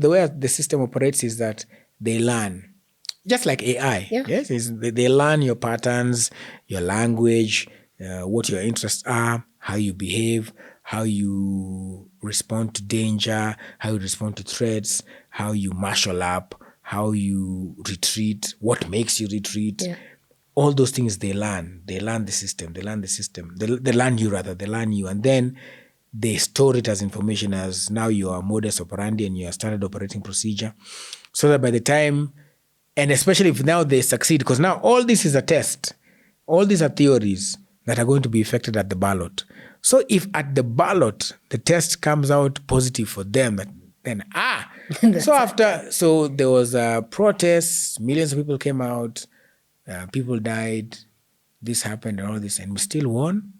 Speaker 1: way the system operates is that they learn. Just like AI. Yeah. Yes, they learn your patterns, your language, what your interests are, how you behave, how you respond to danger, how you respond to threats, how you marshal up, how you retreat, what makes you retreat. Yeah. All those things they learn. They learn the system. They learn you. And then they store it as information, as now your modus operandi and your standard operating procedure. So that by the time, and especially if now they succeed, because now all this is a test. All these are theories that are going to be affected at the ballot. So if at the ballot, the test comes out positive for them, then so there was a protest, millions of people came out, people died, this happened and all this, and we still won.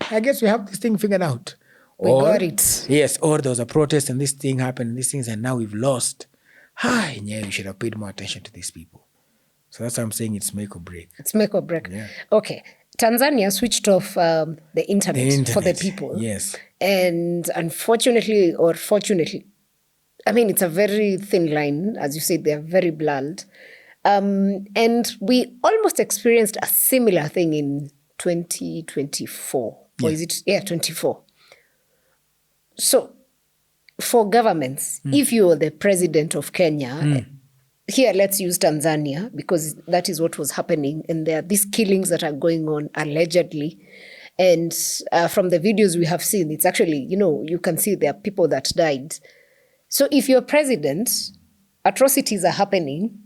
Speaker 1: I guess we have this thing figured out.
Speaker 2: We got it.
Speaker 1: Yes, or there was a protest and this thing happened, and these things, and now we've lost. You should have paid more attention to these people. So that's why I'm saying it's make or break.
Speaker 2: It's make or break. Yeah. Okay. Tanzania switched off the internet for the people.
Speaker 1: Yes.
Speaker 2: And unfortunately or fortunately, I mean, it's a very thin line. As you said, they're very blunt. And we almost experienced a similar thing in 2024. Or is it? Yeah, 24. So for governments, if you're the president of Kenya, here, let's use Tanzania, because that is what was happening. And there are these killings that are going on allegedly. And from the videos we have seen, it's actually, you can see there are people that died. So if you're president, atrocities are happening,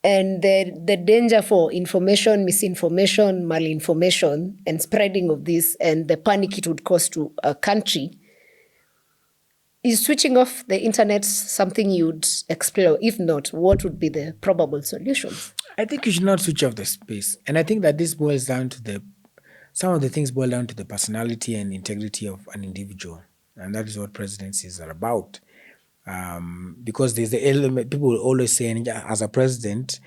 Speaker 2: and the danger for information, misinformation, malinformation, and spreading of this, and the panic it would cause to a country, is switching off the internet something you'd explore? If not, what would be the probable solutions?
Speaker 1: I think you should not switch off the space. And I think that this boils down to some of the things boil down to the personality and integrity of an individual. And that is what presidencies are about. Because there's the element, people will always say, and as a president,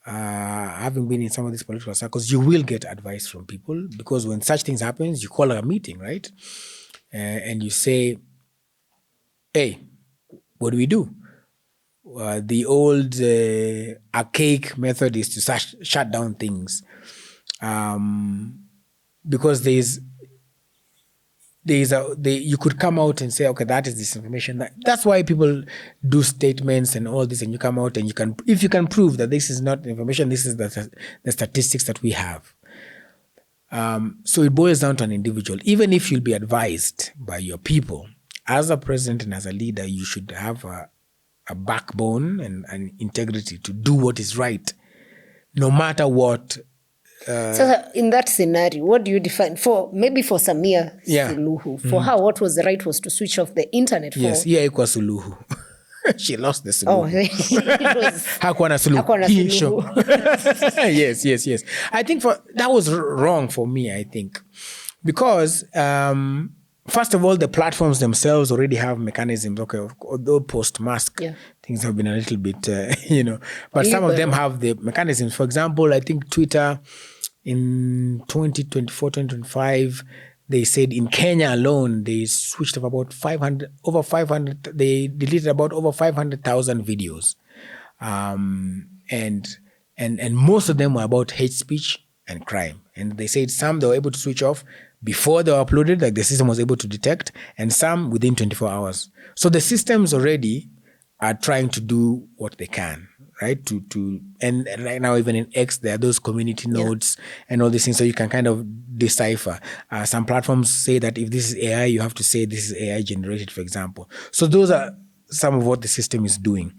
Speaker 1: having been in some of these political circles, you will get advice from people, because when such things happen, you call a meeting, right? And you say, hey, what do we do? The old archaic method is to shut down things. Because you could come out and say, okay, that is disinformation. That's why people do statements and all this, and you come out and if you can prove that this is not information, this is the statistics that we have. So it boils down to an individual. Even if you'll be advised by your people, as a president and as a leader, you should have a backbone and integrity to do what is right, no matter what.
Speaker 2: So in that scenario, what do you define for Samia Suluhu? For her, what was right was to switch off the internet.
Speaker 1: Yes, equal Suluhu. She lost the Suluhu. Hakuwa na Suluhu. Yes. I think that was wrong for me, I think. Because, first of all, the platforms themselves already have mechanisms. Okay, although post-mask, things have been a little bit, but some of them have the mechanisms. For example, I think Twitter in 2024, 2025, they said in Kenya alone, they switched off about 500, they deleted about over 500,000 videos. And most of them were about hate speech and crime. And they said some they were able to switch off before they were uploaded, like the system was able to detect, and some within 24 hours. So the systems already are trying to do what they can, right? And right now, even in X, there are those community nodes and all these things, so you can kind of decipher. Some platforms say that if this is AI, you have to say this is AI generated, for example. So those are some of what the system is doing.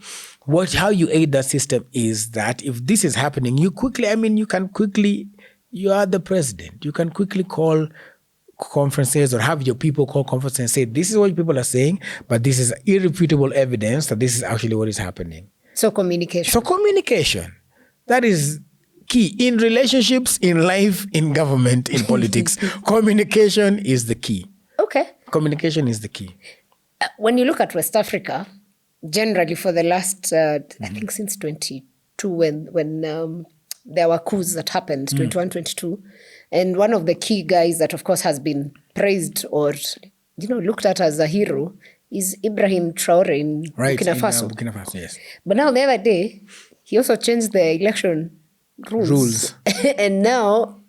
Speaker 1: How you aid that system is that if this is happening, you are the president. You can quickly call conferences or have your people call conferences and say, this is what people are saying, but this is irrefutable evidence that this is actually what is happening.
Speaker 2: So communication.
Speaker 1: That is key. In relationships, in life, in government, in politics. Communication is the key.
Speaker 2: Okay.
Speaker 1: Communication is the key.
Speaker 2: When you look at West Africa, generally for the last, I think since 22, when there were coups that happened, 21, 22. And one of the key guys that, of course, has been praised or, looked at as a hero is Ibrahim Traore in Burkina Faso.
Speaker 1: Burkina Faso, yes.
Speaker 2: But now the other day, he also changed the election rules. And now,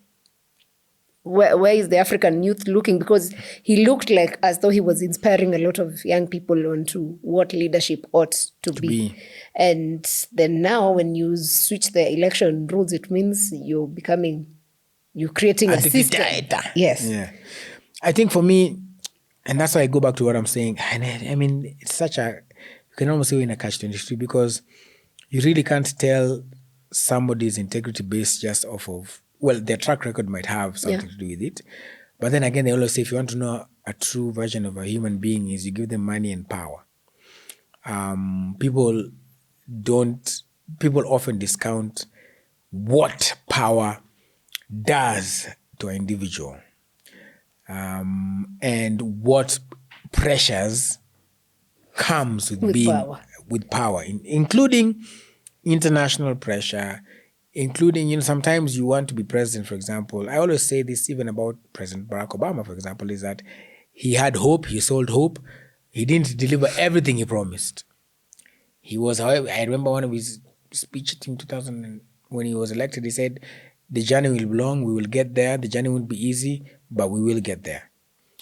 Speaker 2: where is the African youth looking? Because he looked like as though he was inspiring a lot of young people onto what leadership ought to be. And then now when you switch the election rules, it means you're creating a system. Yes.
Speaker 1: Yeah. I think for me, and that's why I go back to what I'm saying. And I mean, it's you can almost say we're in a catch-22 because you really can't tell somebody's integrity based just off of, well, their track record might have something to do with it. But then again, they always say if you want to know a true version of a human being is you give them money and power. People often discount what power does to an individual. And what pressures comes with power, including international pressure, including, sometimes you want to be president, for example. I always say this even about President Barack Obama, for example, is that he had hope, he sold hope. He didn't deliver everything he promised. However, I remember one of his speeches in 2000, when he was elected, he said, the journey will be long, we will get there. The journey won't be easy, but we will get there.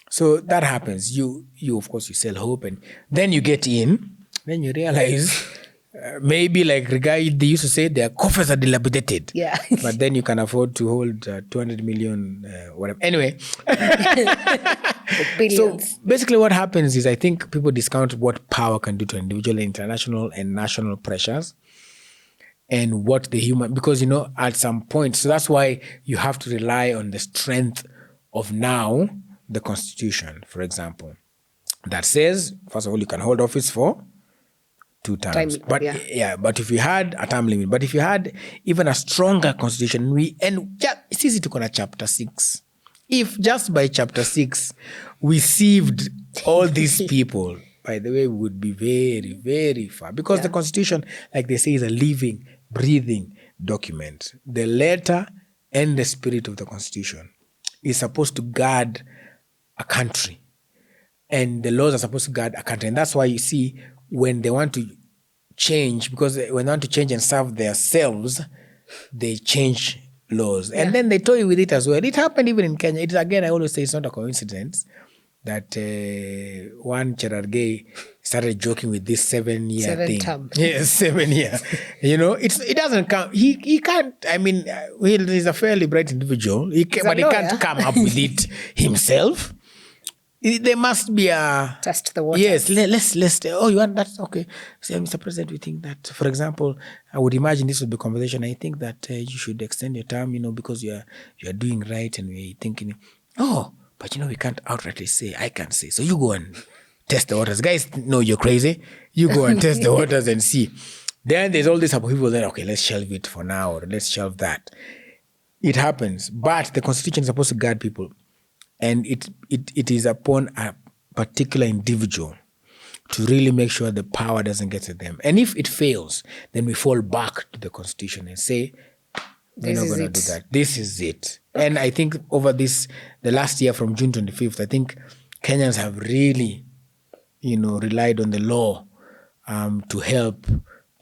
Speaker 1: So that happens. You of course, you sell hope, and then you get in. Then you realize maybe like Rigai, they used to say their coffers are dilapidated.
Speaker 2: Yeah.
Speaker 1: But then you can afford to hold 200 million, whatever. Anyway. So
Speaker 2: Billions.
Speaker 1: basically what happens is I think people discount what power can do to individual, international and national pressures and what the human, because, at some point, so that's why you have to rely on the strength of now the Constitution, for example, that says, first of all, you can hold office for 2 terms. But if you had a term limit, but if you had even a stronger constitution, it's easy to call a chapter 6. If just by chapter 6 we sieved all these people, by the way, we would be very, very far. Because the constitution, like they say, is a living, breathing document. The letter and the spirit of the constitution is supposed to guard a country. And the laws are supposed to guard a country. And that's why you see when they want to change, because when they want to change and serve themselves, they change laws. And then they toy with it as well. It happened even in Kenya. Again, I always say it's not a coincidence that one Cherargei started joking with this 7-year thing.
Speaker 2: Term.
Speaker 1: Yes, 7 year. It doesn't come. He can't. I mean, he's a fairly bright individual. But he can't come up with it himself. There must be a
Speaker 2: test the waters.
Speaker 1: Yes, let's. Oh, you want that? Okay. So, Mr. President, we think that, for example, I would imagine this would be a conversation. I think that you should extend your term, because you are doing right, and we're thinking, oh, but we can't outrightly say. I can't say. So you go and test the waters, guys. No, you're crazy. You go and test the waters and see. Then there's all these people that okay, let's shelve it for now, or let's shelve that. It happens, but the Constitution is supposed to guard people. And it is upon a particular individual to really make sure the power doesn't get to them. And if it fails, then we fall back to the Constitution and say, we're not going to do that. This is it. Okay. And I think over the last year from June 25th, I think Kenyans have really, relied on the law to help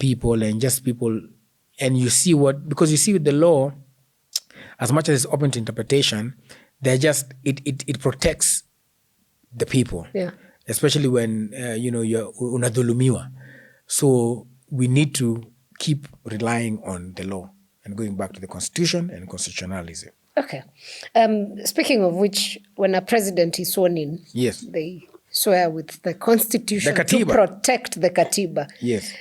Speaker 1: people and just people. And you see because you see with the law, as much as it's open to interpretation, it protects the people, especially when you're unadhulumiwa. So we need to keep relying on the law and going back to the Constitution and constitutionalism.
Speaker 2: Okay. Speaking of which, when a president is sworn in,
Speaker 1: yes,
Speaker 2: they swear with the Constitution to protect the Katiba.
Speaker 1: Yes.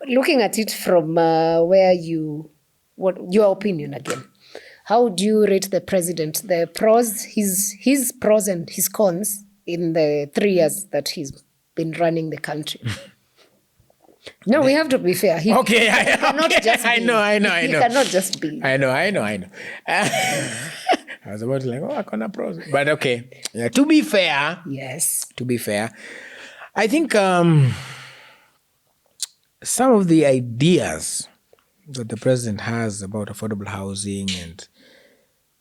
Speaker 2: Looking at it from your opinion again. How do you rate the president, the pros, his pros and his cons in the 3 years that he's been running the country? No, we have to be fair. He cannot just be. I know. He cannot just be.
Speaker 1: I know. I was about to I can't pros. But okay. To be fair.
Speaker 2: Yes.
Speaker 1: To be fair. I think some of the ideas that the president has about affordable housing and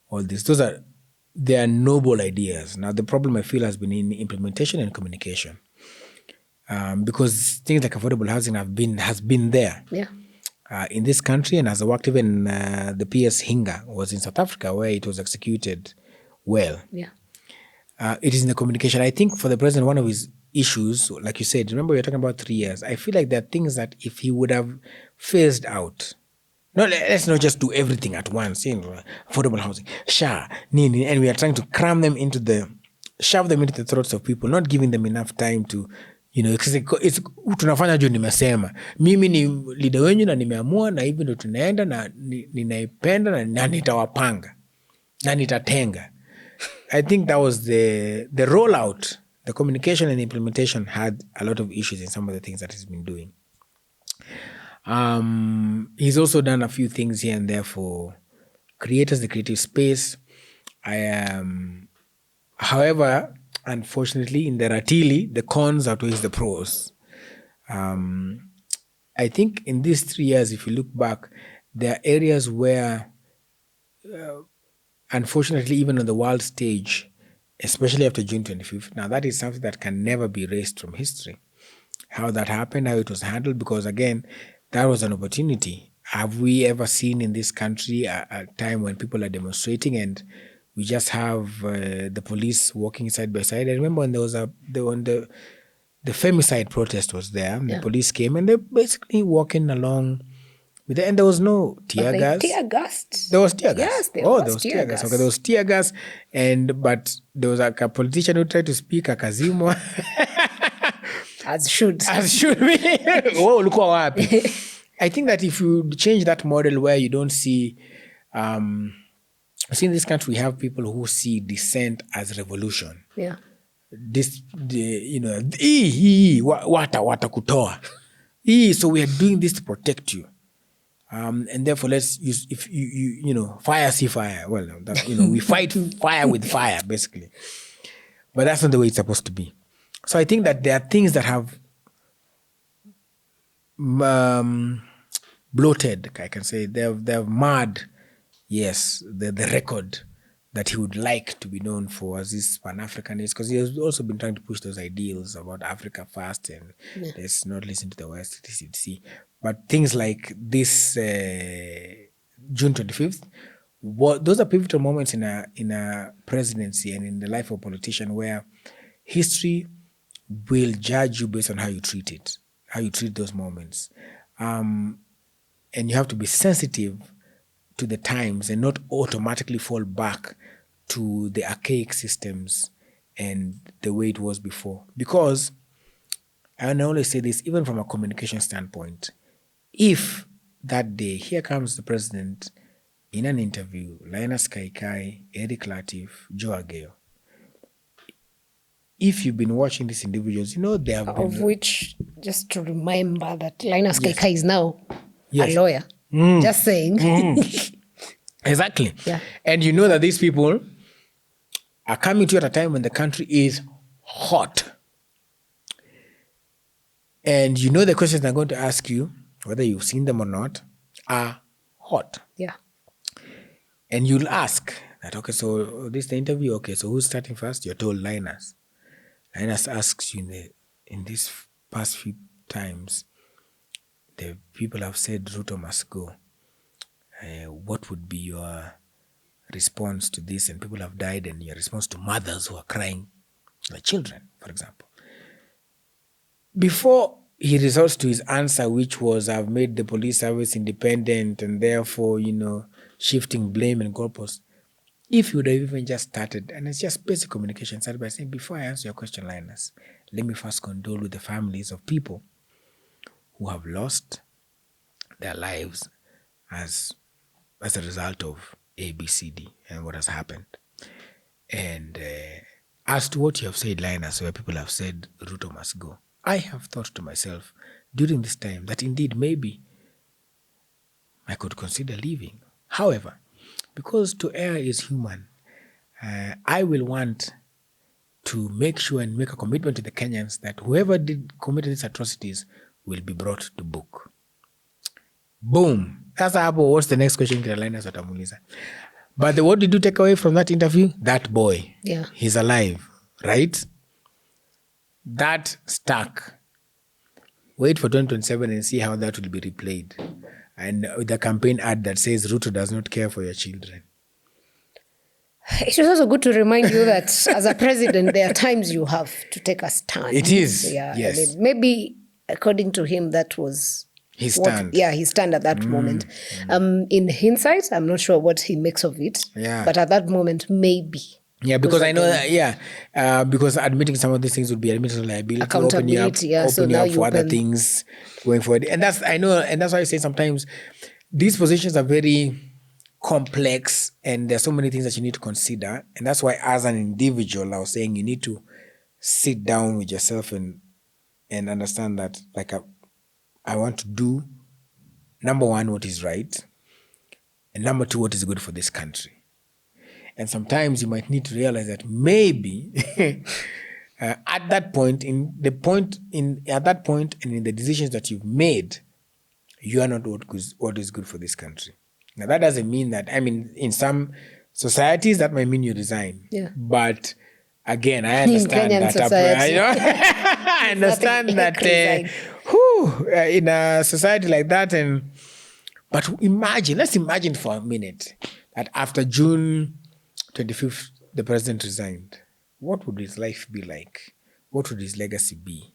Speaker 1: all this, they are noble ideas. Now, the problem I feel has been in implementation and communication. Because things like affordable housing has been there in this country, and has worked. Even the PS Hinga was in South Africa, where it was executed well.
Speaker 2: Yeah,
Speaker 1: it is in the communication. I think for the president, one of his issues, like you said, remember we were talking about 3 years. I feel like there are things that if he would have phased out. No, let's not just do everything at once. Affordable housing, and we are trying to shove them into the throats of people, not giving them enough time to. Tunafanya juu nimesema mimi ni leader wenyu na nimeamua na hivi ndo tunaenda na ninaipenda na nitawapanga na nitatenga. I think that was the rollout, the communication and implementation had a lot of issues in some of the things that he's been doing. He's also done a few things here and there for creators, the creative space. However, unfortunately, in the Ratili, the cons outweighs the pros. I think in these 3 years, if you look back, there are areas where, unfortunately, even on the world stage, especially after June 25th, now that is something that can never be erased from history. How that happened, how it was handled, because again, that was an opportunity. Have we ever seen in this country a time when people are demonstrating and we just have the police walking side by side? I remember when there was the femicide protest was there. The police came and they basically walking along with it, and there was no tear gas.
Speaker 2: Tear gassed.
Speaker 1: There was tear gas.
Speaker 2: Yes, there
Speaker 1: was tear gas. Okay, there was tear gas, but there was like a politician who tried to speak akazimwa.
Speaker 2: As should
Speaker 1: be. Oh, look what happened. I think that if you change that model where you don't see, see in this country we have people who see dissent as revolution.
Speaker 2: Yeah.
Speaker 1: Wata kutoa. So we are doing this to protect you. And therefore let's use, if you fire see fire. Well, that, we fight fire with fire, basically. But that's not the way it's supposed to be. So I think that there are things that have bloated, I can say. They've marred, yes, the record that he would like to be known for as this Pan-Africanist, because he has also been trying to push those ideals about Africa first and let's not listen to the West, etc. But things like this June 25th, those are pivotal moments in a presidency and in the life of a politician where history will judge you based on how you treat it, how you treat those moments. And you have to be sensitive to the times and not automatically fall back to the archaic systems and the way it was before. Because, I always say this, even from a communication standpoint, if that day, here comes the president in an interview, Linus Kaikai, Eric Latif, Joe Ageo. If you've been watching these individuals, they have been...
Speaker 2: Of which, just to remember that Linus Kaikai is now a lawyer. Just saying.
Speaker 1: Exactly.
Speaker 2: Yeah.
Speaker 1: And you know that these people are coming to you at a time when the country is hot. And you know the questions they're going to ask you, whether you've seen them or not, are hot.
Speaker 2: Yeah.
Speaker 1: And you'll ask that, okay, so this is the interview, okay, so who's starting first? You're told Linus. Linus asks you in these past few times, the people have said Ruto must go. What would be your response to this? And people have died, and your response to mothers who are crying, like children, for example. Before he resorts to his answer, which was, I've made the police service independent and therefore, shifting blame and goalposts, if you would have even just started, and it's just basic communication, started by saying, before I answer your question, Linus, let me first condole with the families of people who have lost their lives as a result of A, B, C, D, and what has happened. And as to what you have said, Linus, where people have said Ruto must go, I have thought to myself during this time that indeed maybe I could consider leaving. However, because to err is human, I will want to make sure and make a commitment to the Kenyans that whoever committed these atrocities will be brought to book. Boom. That's how. What's the next question? But what did you take away from that interview? That boy.
Speaker 2: Yeah.
Speaker 1: He's alive, right? That stuck. Wait for 2027 and see how that will be replayed. And with a campaign ad that says Ruto does not care for your children.
Speaker 2: It is also good to remind you that as a president, there are times you have to take a stand.
Speaker 1: It is.
Speaker 2: Yeah.
Speaker 1: Yes.
Speaker 2: I mean, maybe according to him, that was
Speaker 1: his stand.
Speaker 2: His stand at that moment. In hindsight, I'm not sure what he makes of it.
Speaker 1: Yeah.
Speaker 2: But at that moment, maybe.
Speaker 1: Yeah, because I know that, because admitting some of these things would be admitting liability,
Speaker 2: accountability,
Speaker 1: open you up for other things going forward. And that's why I say sometimes these positions are very complex and there's so many things that you need to consider. And that's why as an individual, I was saying you need to sit down with yourself and understand that, like, I want to do, number one, what is right, and number two, what is good for this country. And sometimes you might need to realize that maybe at that point, and in the decisions that you've made, you are not what is good for this country. Now that doesn't mean that, in some societies that might mean you resign.
Speaker 2: Yeah.
Speaker 1: But again, I understand
Speaker 2: in Kenyan society.
Speaker 1: I understand that in a society like that, but let's imagine for a minute that after June 25th, the president resigned. What would his life be like? What would his legacy be?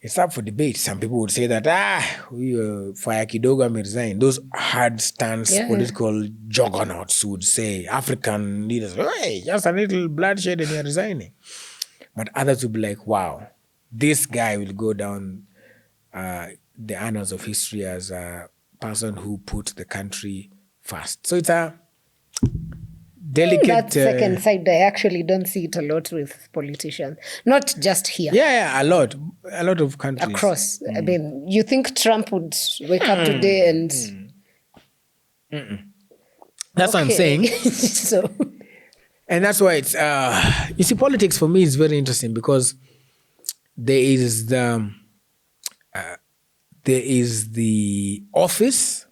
Speaker 1: it's up for debate. Some people would say that, Fire Kidogo may resign. Those hard stance political juggernauts would say, African leaders, hey, just a little bloodshed and you're resigning. But others would be like, wow, this guy will go down the annals of history as a person who put the country first. So it's a delicate...
Speaker 2: That second side, I actually don't see it a lot with politicians. Not just here.
Speaker 1: Yeah, a lot. A lot of countries.
Speaker 2: Across. I mean, you think Trump would wake up today and...
Speaker 1: That's what I'm saying.
Speaker 2: So...
Speaker 1: And that's why it's... you see, politics for me is very interesting because there is the office.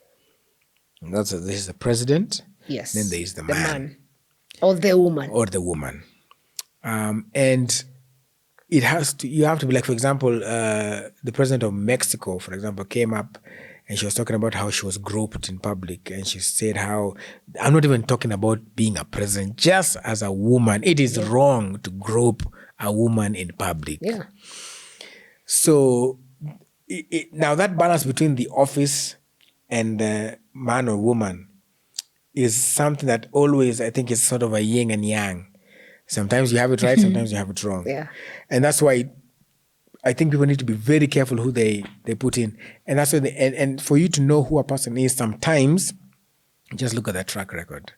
Speaker 1: This is the president.
Speaker 2: Yes.
Speaker 1: Then there is the man.
Speaker 2: Or the woman.
Speaker 1: And you have to be like, for example, the president of Mexico, for example, came up and she was talking about how she was groped in public. And she said how, I'm not even talking about being a president, just as a woman, it is wrong to grope a woman in public.
Speaker 2: Yeah.
Speaker 1: So now that balance between the office and the man or woman is something that always, I think, is sort of a yin and yang. Sometimes you have it right, sometimes you have it wrong.
Speaker 2: Yeah.
Speaker 1: And that's why I think people need to be very careful who they put in. And that's why and for you to know who a person is, sometimes just look at their track record.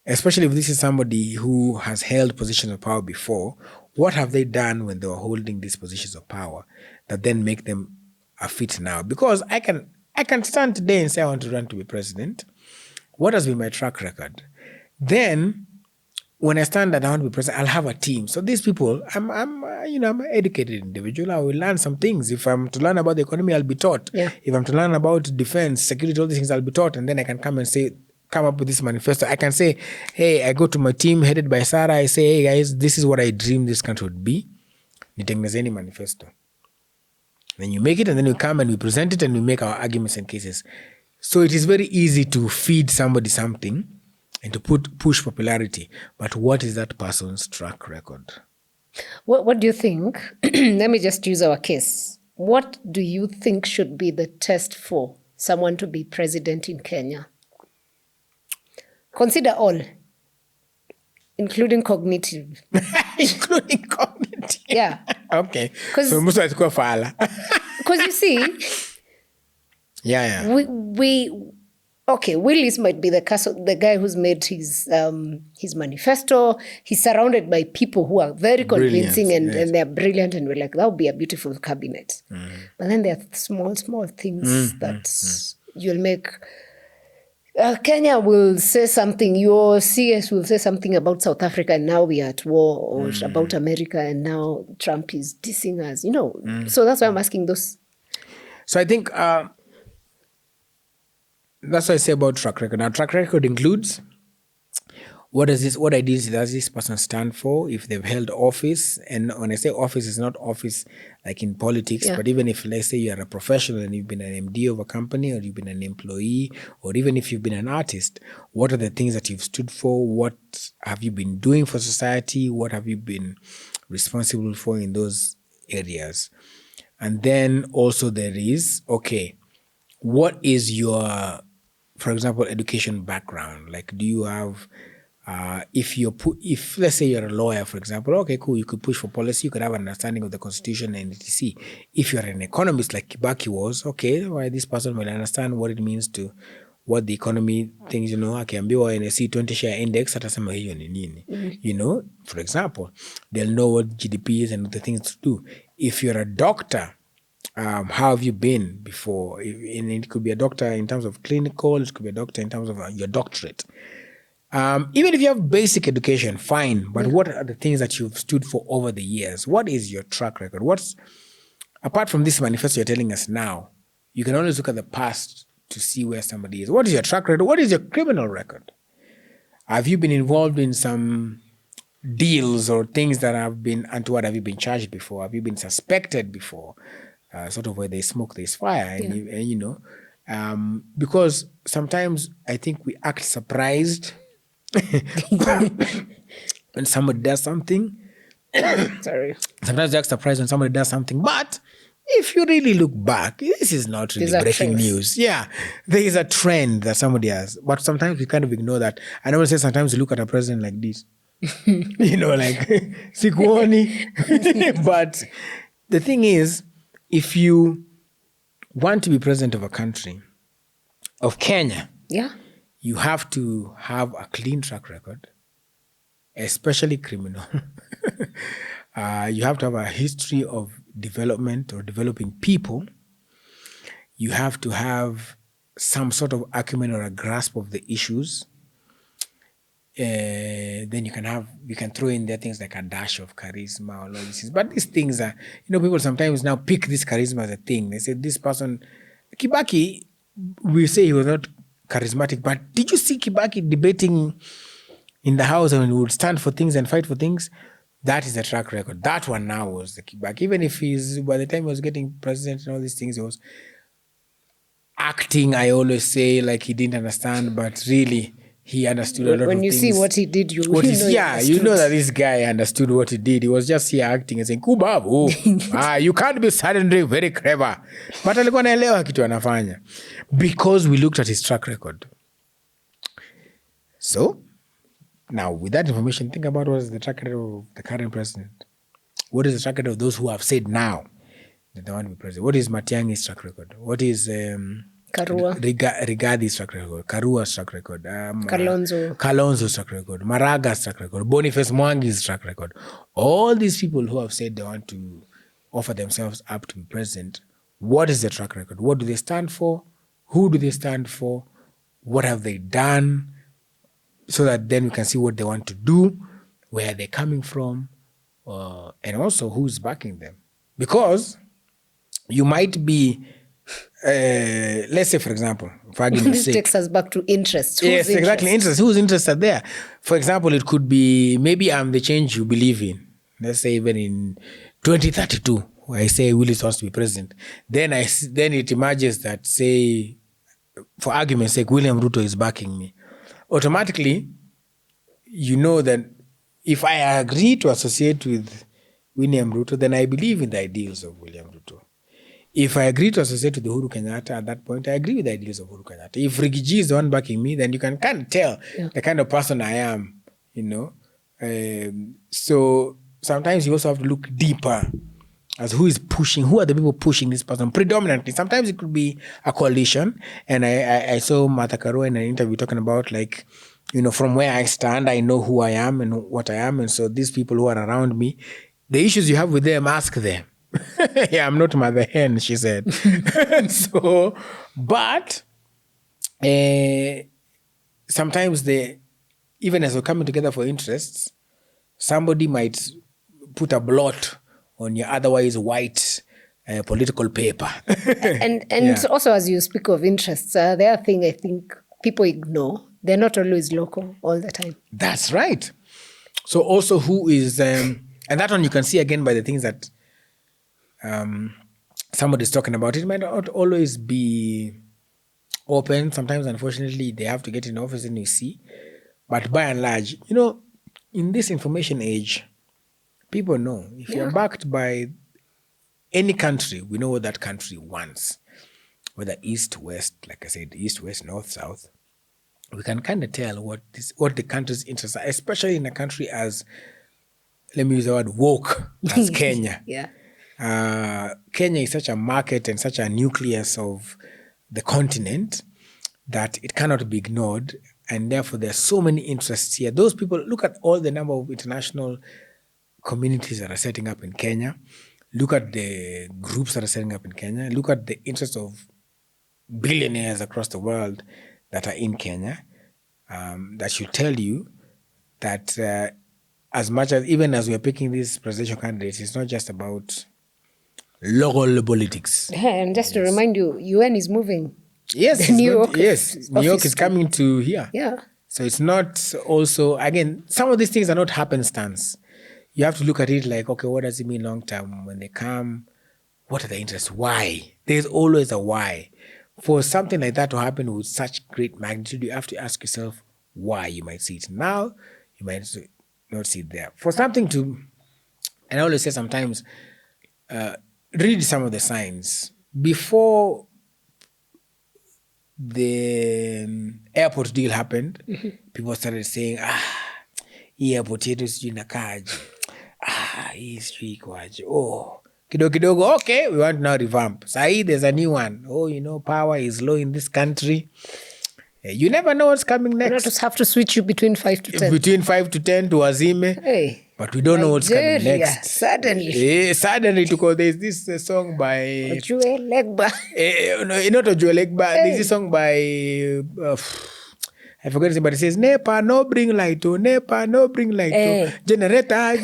Speaker 1: Especially if this is somebody who has held positions of power before, what have they done when they were holding these positions of power that then make them a fit now? Because I can stand today and say I want to run to be president. What has been my track record? Then, when I stand and I want to be president, I'll have a team. So these people, I'm an educated individual. I will learn some things. If I'm to learn about the economy, I'll be taught.
Speaker 2: Yeah.
Speaker 1: If I'm to learn about defense, security, all these things, I'll be taught. And then I can come up with this manifesto. I can say, hey, I go to my team headed by Sarah. I say, hey guys, this is what I dream this country would be. Nitengenezeni manifesto. Then you make it, and then we come and we present it and we make our arguments and cases. So it is very easy to feed somebody something and to push popularity. But what is that person's track record?
Speaker 2: What do you think? Let me just use our case. What do you think should be the test for someone to be president in Kenya? Consider all, including cognitive.
Speaker 1: Including cognitive?
Speaker 2: Yeah.
Speaker 1: Okay. So most of it's fala.
Speaker 2: Because you see...
Speaker 1: Yeah.
Speaker 2: Willis might be the guy who's made his manifesto. He's surrounded by people who are very convincing and they're brilliant, and we're like, that would be a beautiful cabinet. But then there are small things that you'll make. Kenya will say something, your CS will say something about South Africa and now we are at war, or about America and now Trump is dissing us, So that's why I'm asking those.
Speaker 1: So I think... that's what I say about track record. Now, track record includes what ideas does this person stand for, if they've held office. And when I say office, it's not office like in politics, but even if, let's say, you're a professional and you've been an MD of a company, or you've been an employee, or even if you've been an artist, what are the things that you've stood for? What have you been doing for society? What have you been responsible for in those areas? And then also there is, what is your, for example, education background? Like, do you have, if let's say you're a lawyer, for example, okay, cool, you could push for policy, you could have an understanding of the constitution and etc. If you're an economist like Kibaki was, why this person will understand what it means to, what the economy things, akiambiwa NSC 20 share index, atasema hiyo ni nini. For example, they'll know what GDP is and the things to do. If you're a doctor, how have you been before? It could be a doctor in terms of clinical, it could be a doctor in terms of your doctorate. Even if you have basic education, fine, but what are the things that you've stood for over the years? What is your track record? Apart from this manifesto you're telling us now, you can always look at the past to see where somebody is. What is your track record? What is your criminal record? Have you been involved in some deals or things that have been untoward? Have you been charged before? Have you been suspected before? Sort of where there's smoke, there's fire. And because sometimes I think we act surprised when somebody does something
Speaker 2: Sorry.
Speaker 1: Sometimes you act surprised when somebody does something. But if you really look back, this is not really
Speaker 2: There's a
Speaker 1: breaking
Speaker 2: trend.
Speaker 1: news. Yeah, there is a trend that somebody has. But sometimes we kind of ignore that. I never say sometimes you look at a president like this. Like, sikuoni. But the thing is, if you want to be president of a country, of Kenya,
Speaker 2: Yeah.
Speaker 1: you have to have a clean track record, especially criminal. You have to have a history of development or developing people. You have to have some sort of acumen or a grasp of the issues. Then you can throw in there things like a dash of charisma or all these things. But these things are, people sometimes now pick this charisma as a thing. They say this person, Kibaki, we say he was not charismatic, but did you see Kibaki debating in the house and he would stand for things and fight for things? That is a track record. That one now was the Kibaki. Even if by the time he was getting president and all these things, he was acting, I always say, like he didn't understand, but really he understood a lot of things.
Speaker 2: When you see what he did, you know
Speaker 1: that this guy understood what he did. He was just here acting and saying, Kubabu, you can't be suddenly very clever. But alikuwa naelewa kitu anafanya. Because we looked at his track record. So, now with that information, think about what is the track record of the current president. What is the track record of those who have said now that they want to be president? What is Matiang'i's track record? What is Rigath's track record? Karua's track record? Kalonzo's track record? Maraga's track record? Boniface Mwangi's track record? All these people who have said they want to offer themselves up to be president, what is the track record? What do they stand for? Who do they stand for? What have they done? So that then we can see what they want to do, where they're coming from, and also who's backing them. Because you might be, let's say, for example, for argument's
Speaker 2: this
Speaker 1: sake,
Speaker 2: takes us back to interest.
Speaker 1: Yes, exactly. Interest. Whose interests are there? For example, it could be maybe I'm the change you believe in. Let's say even in 2032, where I say Willis wants to be president. Then it emerges that, say, for argument's sake, William Ruto is backing me. Automatically, you know that if I agree to associate with William Ruto, then I believe in the ideals of William Ruto. If I agree to associate with Uhuru Kenyatta, at that point, I agree with the ideals of Uhuru Kenyatta. If Rigiji is the one backing me, then you can kind of tell the kind of person I am, So sometimes you also have to look deeper as who are the people pushing this person predominantly. Sometimes it could be a coalition. And I saw Martha Karua in an interview talking about from where I stand, I know who I am and what I am. And so these people who are around me, the issues you have with them, ask them. Yeah, I'm not mother hen, she said. But sometimes even as we're coming together for interests, somebody might put a blot on your otherwise white political paper.
Speaker 2: and also, as you speak of interests, the other thing I think people ignore, they're not always local all the time.
Speaker 1: That's right. So also who is, and that one you can see again by the things that somebody's talking about. It might not always be open. Sometimes, unfortunately, they have to get in office and you see. But by and large, in this information age, people know. If you're backed by any country, we know what that country wants. Whether east, west, like I said, east, west, north, south. We can kind of tell what the country's interests are, especially in a country as, let me use the word, woke as Kenya.
Speaker 2: Yeah.
Speaker 1: Kenya is such a market and such a nucleus of the continent that it cannot be ignored. And therefore, there are so many interests here. Those people, look at all the number of international communities that are setting up in Kenya. Look at the groups that are setting up in Kenya. Look at the interests of billionaires across the world that are in Kenya. That should tell you that as much as, even as we are picking these presidential candidates, it's not just about local politics.
Speaker 2: And just to remind you, UN is moving.
Speaker 1: Yes, New York is coming to here.
Speaker 2: Yeah.
Speaker 1: So it's not also, again, some of these things are not happenstance. You have to look at it like, okay, what does it mean long term? When they come, what are the interests? Why? There's always a why. For something like that to happen with such great magnitude, you have to ask yourself why. You might see it now, you might not see it there. For something to And I always say sometimes, read some of the signs. Before the airport deal happened, people started saying, hii airport yetu sijui inakaaje. Hii sijui ikoaje. Kidogo, okay, we want to now revamp. Sahi, there's a new one. Power is low in this country. You never know what's coming next.
Speaker 2: You just have to switch you between 5 to 10.
Speaker 1: Between 5 to 10 to Azime.
Speaker 2: Hey.
Speaker 1: But we don't know what's coming next.
Speaker 2: Suddenly.
Speaker 1: Suddenly, because there's this song by...
Speaker 2: Ojue Legba.
Speaker 1: Not Ojue Legba. There's this song by... I forgot his name, but it says, Nepa, no bring light, Nepa, no bring light, generator,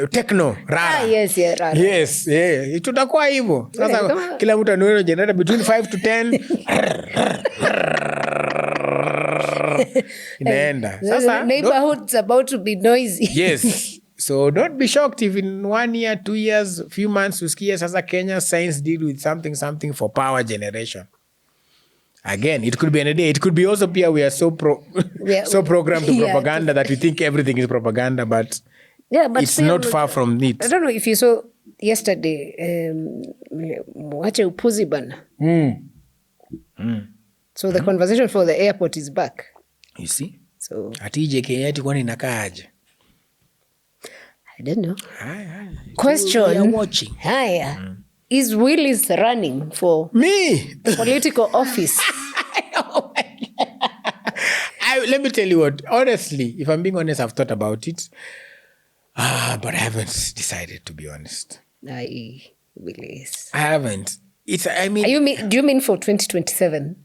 Speaker 1: techno, rara.
Speaker 2: Yes, yeah, rara.
Speaker 1: Yes, yeah. Tutakuwa hivyo. Sasa, kila mtu anueno generator between 5 to 10. Inaenda.
Speaker 2: Sasa, neighborhood's about to be noisy.
Speaker 1: Yes. So don't be shocked if in 1 year, 2 years, few months, usikie sasa Kenya science deal with something for power generation. Again, it could be any day. It could be also we are so programmed to propaganda that we think everything is propaganda, but it's not far from it.
Speaker 2: I don't know if you saw yesterday, wache upuzi bana. So the conversation for the airport is back.
Speaker 1: You see?
Speaker 2: So
Speaker 1: ati JKT kwani inakaaje?
Speaker 2: I don't know.
Speaker 1: Question. We are watching.
Speaker 2: Haya. Is Willis running for political office?
Speaker 1: Let me tell you what. Honestly, if I'm being honest, I've thought about it. But I haven't decided, to be honest.
Speaker 2: Willis.
Speaker 1: I haven't.
Speaker 2: Do you mean for 2027?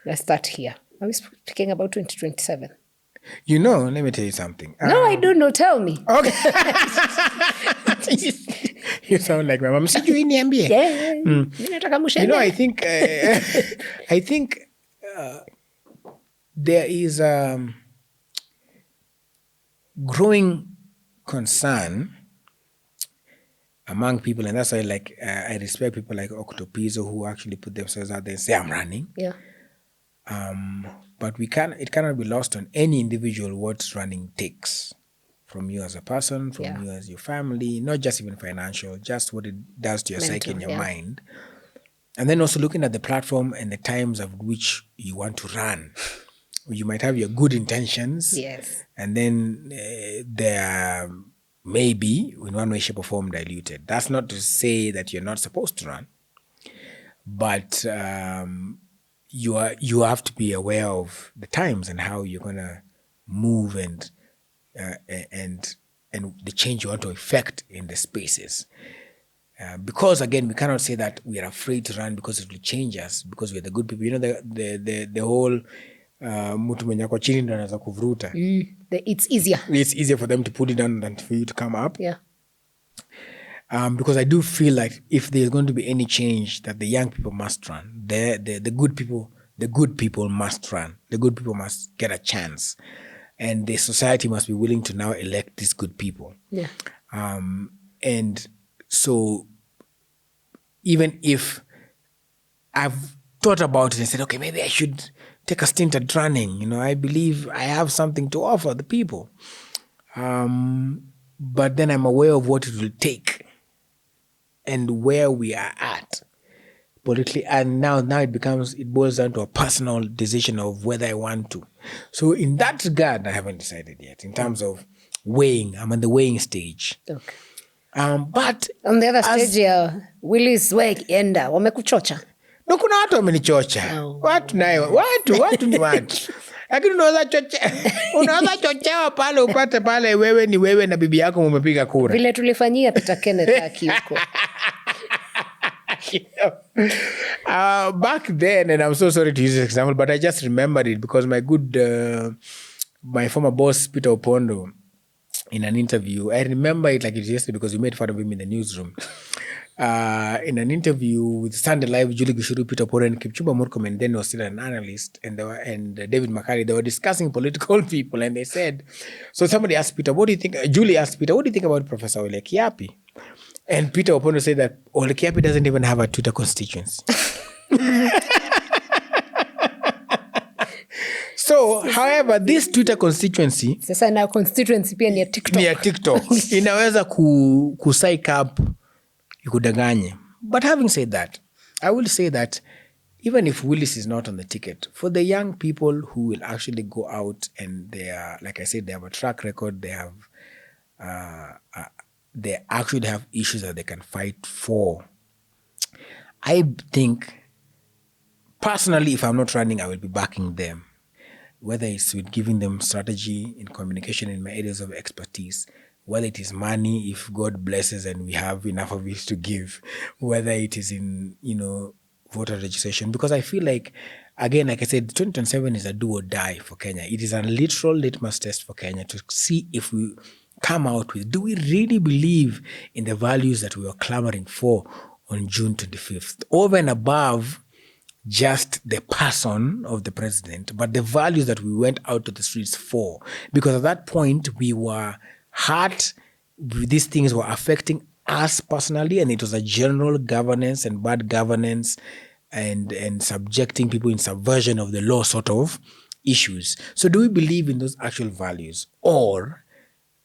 Speaker 2: Let's start here. Are we speaking about 2027?
Speaker 1: Let me tell you something.
Speaker 2: No, I don't know. Tell me.
Speaker 1: Okay. You sound like my mom.
Speaker 2: Yeah.
Speaker 1: I think there is a growing concern among people, and that's why I respect people like Octopizzo who actually put themselves out there and say, I'm running.
Speaker 2: Yeah.
Speaker 1: But it cannot be lost on any individual what running takes from you as a person, from you as your family, not just even financial, just what it does to your psyche and your mind. And then also looking at the platform and the times of which you want to run. You might have your good intentions.
Speaker 2: Yes.
Speaker 1: And then they are maybe, in one way, shape or form, diluted. That's not to say that you're not supposed to run. But you have to be aware of the times and how you're going to move and the change you want to effect in the spaces. Because again, we cannot say that we are afraid to run because it will change us, because we're the good people. The whole mtu mwenye ako chini ndo anaweza kuvuruta.
Speaker 2: It's easier.
Speaker 1: It's easier for them to put it down than for you to come up.
Speaker 2: Yeah.
Speaker 1: Because I do feel like if there's going to be any change, that the young people must run. The good people must run. The good people must get a chance. And the society must be willing to now elect these good people.
Speaker 2: Yeah.
Speaker 1: And so even if I've thought about it and said, okay, maybe I should take a stint at running. I believe I have something to offer the people. But then I'm aware of what it will take and where we are at politically. And now it boils down to a personal decision of whether I want to. So in that regard, I haven't decided yet in terms of weighing. I'm on the weighing stage.
Speaker 2: Okay.
Speaker 1: But
Speaker 2: on the other stage, Willis enda wamekuchocha.
Speaker 1: No, kuna watu wamenichocha. Watu nayo. Watu ni watu. Lakini unaweza chochewa pale upate pale wewe ni wewe na bibi yako mumepiga kura.
Speaker 2: Vile tulifanyia Peter Kenneth aki huko.
Speaker 1: Back then, and I'm so sorry to use this example, but I just remembered it because my former boss, Peter Opondo, in an interview, I remember it like it was yesterday because we made fun of him in the newsroom. In an interview with Sunday Live, Julie Gishuru, Peter Opondo, and Kipchumba Murkomen, then was still an analyst, and David Makari, they were discussing political people, and they said, so somebody asked Peter, what do you think? Julie asked Peter, what do you think about Professor Ole Kiapi? And Peter Opondo said that Ole Kiapi doesn't even have a Twitter constituency. So, however, this Twitter constituency
Speaker 2: Sasa na constituency pia ni ya TikTok.
Speaker 1: ni ya TikTok inaweza psych up ikudanganye. But having said that, I will say that even if Willis is not on the ticket, for the young people who will actually go out and they are, like I said, they have a track record, they actually have issues that they can fight for. I think, personally, if I'm not running, I will be backing them. Whether it's with giving them strategy in communication in my areas of expertise, whether it is money, if God blesses and we have enough of it to give, whether it is in, voter registration. Because I feel like, again, like I said, 2027 is a do or die for Kenya. It is a literal litmus test for Kenya to see if we come out with, do we really believe in the values that we were clamoring for on June 25th? Over and above just the person of the president, but the values that we went out to the streets for. Because at that point, we were hurt. These things were affecting us personally, and it was a general governance and bad governance and subjecting people in subversion of the law sort of issues. So do we believe in those actual values? Or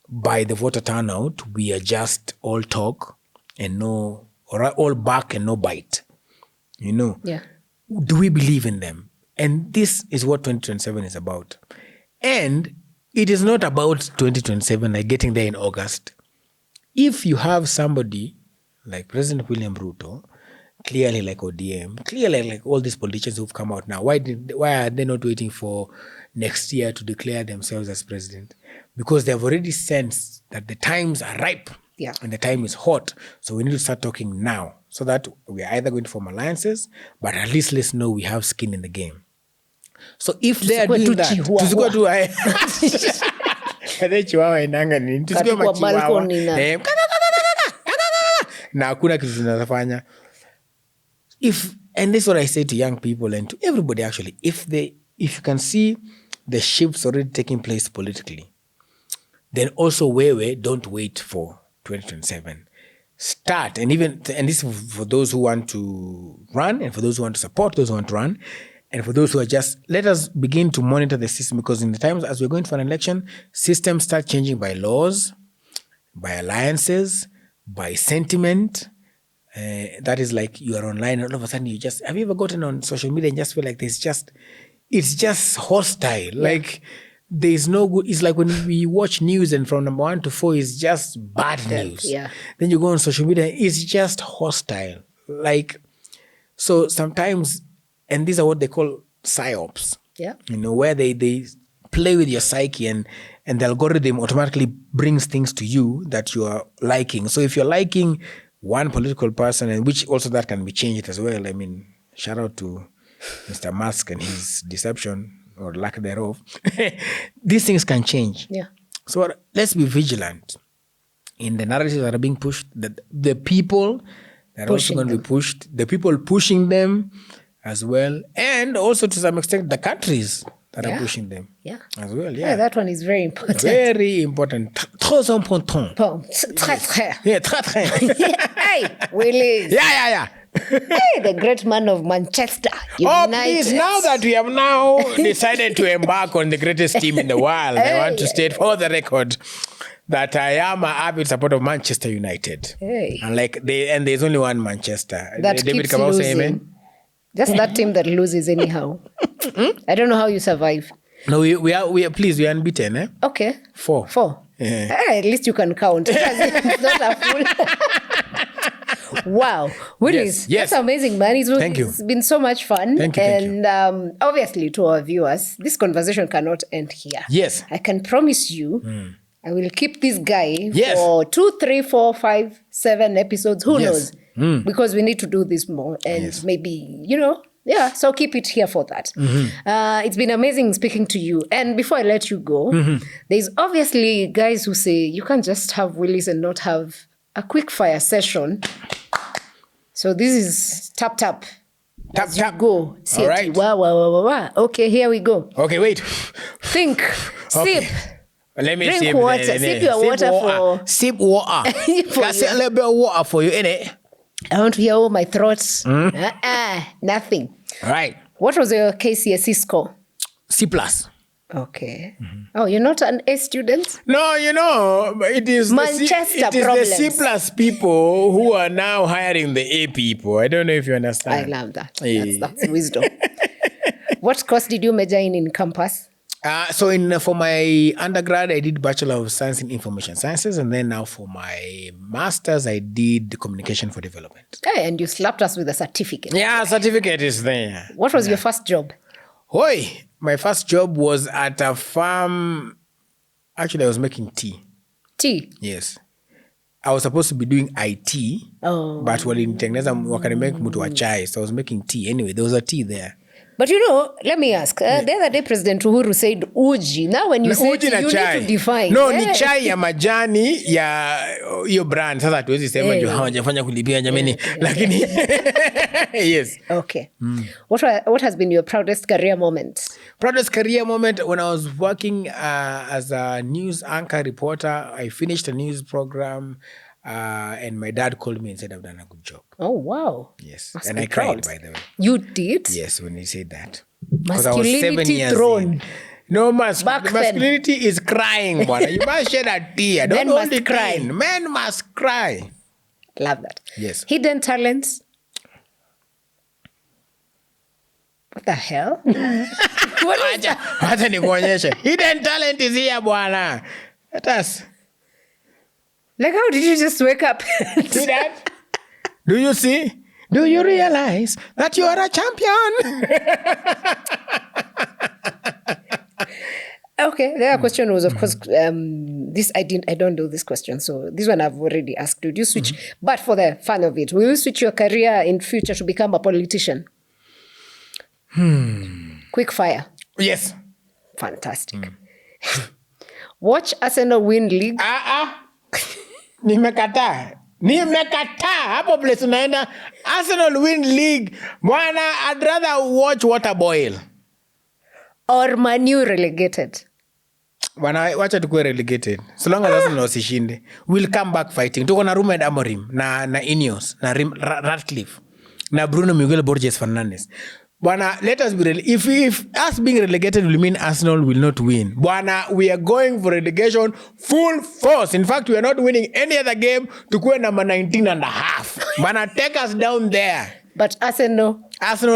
Speaker 1: by the voter turnout, we are just all talk and or all bark and no bite?
Speaker 2: Yeah.
Speaker 1: Do we believe in them? And this is what 2027 is about. And it is not about 2027, like getting there in August. If you have somebody like President William Ruto, clearly like ODM, clearly like all these politicians who've come out now, why are they not waiting for next year to declare themselves as president? Because they've already sensed that the times are ripe.
Speaker 2: Yeah.
Speaker 1: And the time is hot. So we need to start talking now so that we are either going to form alliances, but at least let's know we have skin in the game. So if they are doing that, na hakuna kitu tunafanya. And this is what I say to young people and to everybody actually, if you can see the shifts already taking place politically, then also don't wait for 2027. Start, and this is for those who want to run, and for those who want to support those who want to run, and for those who are just, let us begin to monitor the system, because in the times as we're going for an election, systems start changing by laws, by alliances, by sentiment. That is like you are online and all of a sudden have you ever gotten on social media and just feel like it's just hostile? Yeah. Like there's no good. It's like when we watch news and from number 1 to 4 is just bad news.
Speaker 2: Yeah.
Speaker 1: Then you go on social media, it's just hostile. Like, so sometimes, and these are what they call PsyOps.
Speaker 2: Yeah.
Speaker 1: Where they play with your psyche and the algorithm automatically brings things to you that you are liking. So if you're liking one political person, and which also that can be changed as well. I mean, shout out to Mr. Musk and his deception or lack thereof. These things can change.
Speaker 2: Yeah.
Speaker 1: So let's be vigilant in the narratives that are being pushed, the people that are also going to be pushed, the people pushing them as well, and also to some extent the countries that are pushing them as well. Yeah,
Speaker 2: that one is very important.
Speaker 1: Very important. Très important.
Speaker 2: Très.
Speaker 1: Yeah, très.
Speaker 2: Hey, Willis.
Speaker 1: Yeah.
Speaker 2: Hey, the great man of Manchester United.
Speaker 1: Please, now that we have now decided to embark on the greatest team in the world, I want to state for the record that I am an avid supporter of Manchester United.
Speaker 2: Hey.
Speaker 1: And there's only one Manchester.
Speaker 2: That
Speaker 1: David
Speaker 2: keeps
Speaker 1: Kamau
Speaker 2: losing.
Speaker 1: say amen.
Speaker 2: Just that team that loses anyhow. I don't know how you survive.
Speaker 1: No, we are unbeaten, eh?
Speaker 2: Okay.
Speaker 1: 4.
Speaker 2: Yeah. At least you can count. It's not a full. Wow. Willis,
Speaker 1: yes.
Speaker 2: That's amazing, man.
Speaker 1: Thank you.
Speaker 2: It's been so much fun.
Speaker 1: Thank you.
Speaker 2: And obviously to our viewers, this conversation cannot end here.
Speaker 1: Yes.
Speaker 2: I can promise you, I will keep this guy
Speaker 1: Yes.
Speaker 2: for 2, 3, 4, 5, 7 episodes. Who
Speaker 1: Yes.
Speaker 2: knows? Because we need to do this more. And maybe, so keep it here for that. It's been amazing speaking to you. And before I let you go, there's obviously guys who say you can't just have Willis and not have a quick fire session. So this is tap.
Speaker 1: Tap.
Speaker 2: Go.
Speaker 1: All right.
Speaker 2: Wow. Okay, here we go.
Speaker 1: Okay, wait.
Speaker 2: Think.
Speaker 1: Okay.
Speaker 2: Sip.
Speaker 1: Let me
Speaker 2: Drink
Speaker 1: sip
Speaker 2: water.
Speaker 1: the-
Speaker 2: Sip your water for-
Speaker 1: Sip water.
Speaker 2: For
Speaker 1: Can I say a little bit of water for you, innit?
Speaker 2: I want to hear all my throats. Nothing.
Speaker 1: All right.
Speaker 2: What was your KCSE score?
Speaker 1: C+.
Speaker 2: Okay. Oh, you're not an A student?
Speaker 1: No, it is
Speaker 2: Manchester
Speaker 1: the
Speaker 2: problems.
Speaker 1: C plus people who are now hiring the A people. I don't know if you
Speaker 2: I
Speaker 1: understand.
Speaker 2: love that.
Speaker 1: Yeah.
Speaker 2: That's wisdom. What course did you major in campus?
Speaker 1: So for my undergrad, I did Bachelor of Science in Information Sciences. And then now for my master's, I did Communication for Development.
Speaker 2: Hey, and you slapped us with a certificate.
Speaker 1: Yeah, certificate is there.
Speaker 2: What was your first job?
Speaker 1: Hoi, my first job was at a farm. Actually, I was making tea.
Speaker 2: Tea?
Speaker 1: Yes. I was supposed to be doing IT, but walinitengeneza wakanimake mtu wa chai. So I was making tea. Anyway, there was a tea there.
Speaker 2: But let me ask. The other day, President Uhuru said uji. Now, when you say tea, you need to define.
Speaker 1: No, ni chai ya majani ya hiyo brand. Sasa tuwezi sema juu hawajafanya kulipia jameni. Lakini, yes.
Speaker 2: Okay. What has been your proudest career moment?
Speaker 1: Proudest career moment when I was working as a news anchor reporter. I finished a news program. And my dad called me and said, I've done a good job.
Speaker 2: Oh, wow.
Speaker 1: Yes.
Speaker 2: Must
Speaker 1: and
Speaker 2: be
Speaker 1: I cried,
Speaker 2: proud.
Speaker 1: by the way.
Speaker 2: You did?
Speaker 1: Yes, when he said that. Because I was 7
Speaker 2: Masculinity
Speaker 1: years
Speaker 2: thrown.
Speaker 1: in. No,
Speaker 2: Back then.
Speaker 1: masculinity is crying, bwana. You must shed a tear. Don't
Speaker 2: Men
Speaker 1: hold
Speaker 2: must
Speaker 1: it
Speaker 2: cry.
Speaker 1: in. Men must cry.
Speaker 2: Love that.
Speaker 1: Yes.
Speaker 2: Hidden talents? What the hell? What is that?
Speaker 1: Wacha nikuonyeshe. Hidden talent is here, bwana. Let us.
Speaker 2: Like, how did you just wake up?
Speaker 1: See that? Do you see? Do you realize that you are a champion?
Speaker 2: Okay, the other question was, of course, this I don't do this question, so this one I've already asked. Would you switch? But for the fun of it, will you switch your career in future to become a politician? Quick fire.
Speaker 1: Yes.
Speaker 2: Fantastic. Watch Arsenal win league.
Speaker 1: Nimekataa hapo place unaenda Arsenal win league bwana. I'd rather watch water boil
Speaker 2: Or Man U relegated.
Speaker 1: bwana. Wacha tukue relegated so long as Arsenal wasishinde. We'll come back fighting. Tuko na Rumed Amorim na Ineos na Ratcliffe na Bruno Miguel Borges Fernandes bwana. Let us be if us being relegated will mean Arsenal will not win bwana. We are going for relegation full force. In fact, we are not winning any other game. Tukue number 19.5 bwana. Take us down there.
Speaker 2: But Arsenal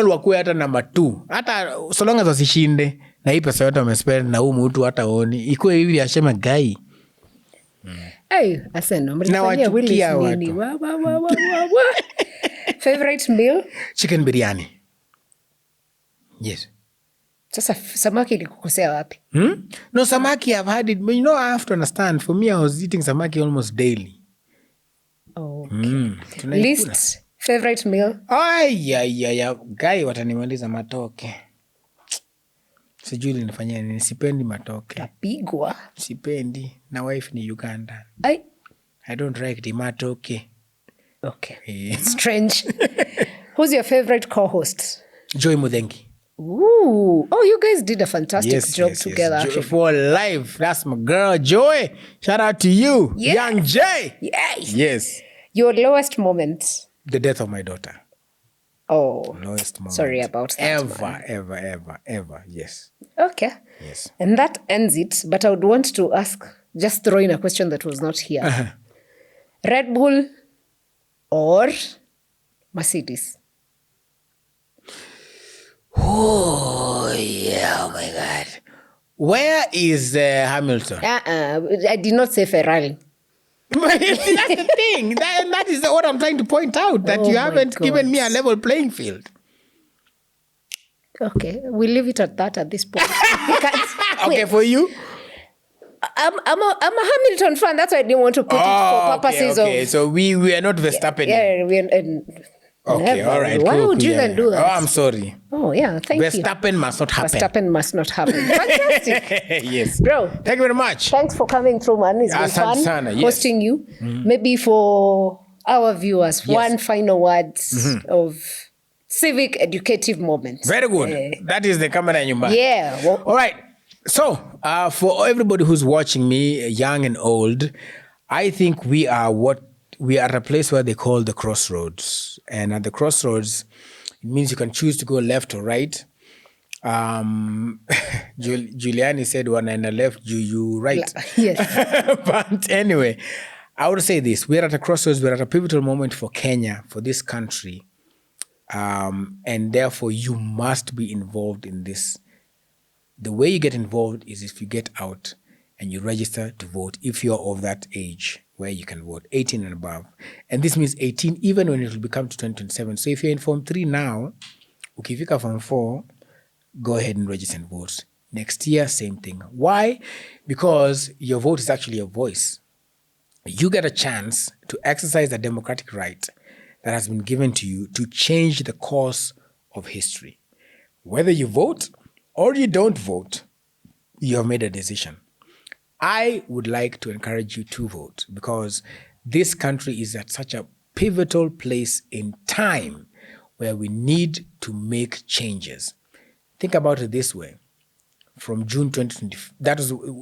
Speaker 1: wakue hata number 2 hata so long as wasishinde na hii pesa yote wamespend na huu mtu hata oni ikuwe hivi ashema gai.
Speaker 2: Hey, Arsenal.
Speaker 1: Nawachukia
Speaker 2: Willis
Speaker 1: watu.
Speaker 2: nini? Wa. Favorite meal?
Speaker 1: Chicken biryani. Yes.
Speaker 2: Sasa samaki ilikukosea wapi?
Speaker 1: No, samaki I've had it, but I have to understand. For me, I was eating samaki almost daily.
Speaker 2: Oh.
Speaker 1: Tunaikula.
Speaker 2: Favorite meal?
Speaker 1: Ay, guy watanimaliza matoke. Sijui linifanyia nini. Sipendi matoke.
Speaker 2: Tapigwa.
Speaker 1: Sipendi. Na wife ni Uganda. I don't like the matoke.
Speaker 2: Okay.
Speaker 1: Yeah.
Speaker 2: Strange. Who's your favorite co-host?
Speaker 1: Joy Mudhengi.
Speaker 2: Ooh. Oh, you guys did a fantastic job together.
Speaker 1: Joy
Speaker 2: Actually.
Speaker 1: for life. That's my girl, Joy. Shout out to you, young Jay. Yes.
Speaker 2: Your lowest moment?
Speaker 1: The death of my daughter.
Speaker 2: Oh.
Speaker 1: Lowest moment.
Speaker 2: Sorry about that.
Speaker 1: Ever. Yes.
Speaker 2: Okay.
Speaker 1: Yes.
Speaker 2: And that ends it. But I would want to ask, just throw in a question that was not here. Red Bull or Mercedes?
Speaker 1: Oh, yeah. Oh, my God. Where is Hamilton?
Speaker 2: I did not say Ferrari.
Speaker 1: That's the thing. That is what I'm trying to point out, that you haven't given me a level playing field.
Speaker 2: Okay, we'll leave it at that at this point.
Speaker 1: Okay, for you?
Speaker 2: I'm a Hamilton fan. That's why I didn't want to put it for purposes of...
Speaker 1: Okay, so we are not Verstappen.
Speaker 2: Yeah,
Speaker 1: okay,
Speaker 2: never.
Speaker 1: all right.
Speaker 2: Why
Speaker 1: cool,
Speaker 2: would you then do that?
Speaker 1: Oh, I'm sorry.
Speaker 2: Oh, yeah, thank you.
Speaker 1: Verstappen must not happen.
Speaker 2: Verstappen must not happen. Fantastic.
Speaker 1: Yes.
Speaker 2: Bro.
Speaker 1: Thank you very much.
Speaker 2: Thanks for coming through, man. It's been fun
Speaker 1: Sana, yes.
Speaker 2: hosting you. Maybe for our viewers, one final words of civic educative moments.
Speaker 1: Very good. That is the camera in your back.
Speaker 2: Yeah. Well,
Speaker 1: all right. So, for everybody who's watching me, young and old, I think we are at a place where they call the crossroads. And at the crossroads, it means you can choose to go left or right. Giuliani said one and I left you right.
Speaker 2: Yes.
Speaker 1: But anyway, I would say this. We're at a crossroads. We're at a pivotal moment for Kenya, for this country. And therefore, you must be involved in this. The way you get involved is if you get out and you register to vote if you're of that age where you can vote, 18 and above. And this means 18 even when it will become to 2027. So if you're in Form 3 now, ukifika Form 4, go ahead and register and vote. Next year, same thing. Why? Because your vote is actually your voice. You get a chance to exercise the democratic right that has been given to you to change the course of history. Whether you vote or you don't vote, you have made a decision. I would like to encourage you to vote because this country is at such a pivotal place in time where we need to make changes. Think about it this way. From June 2020,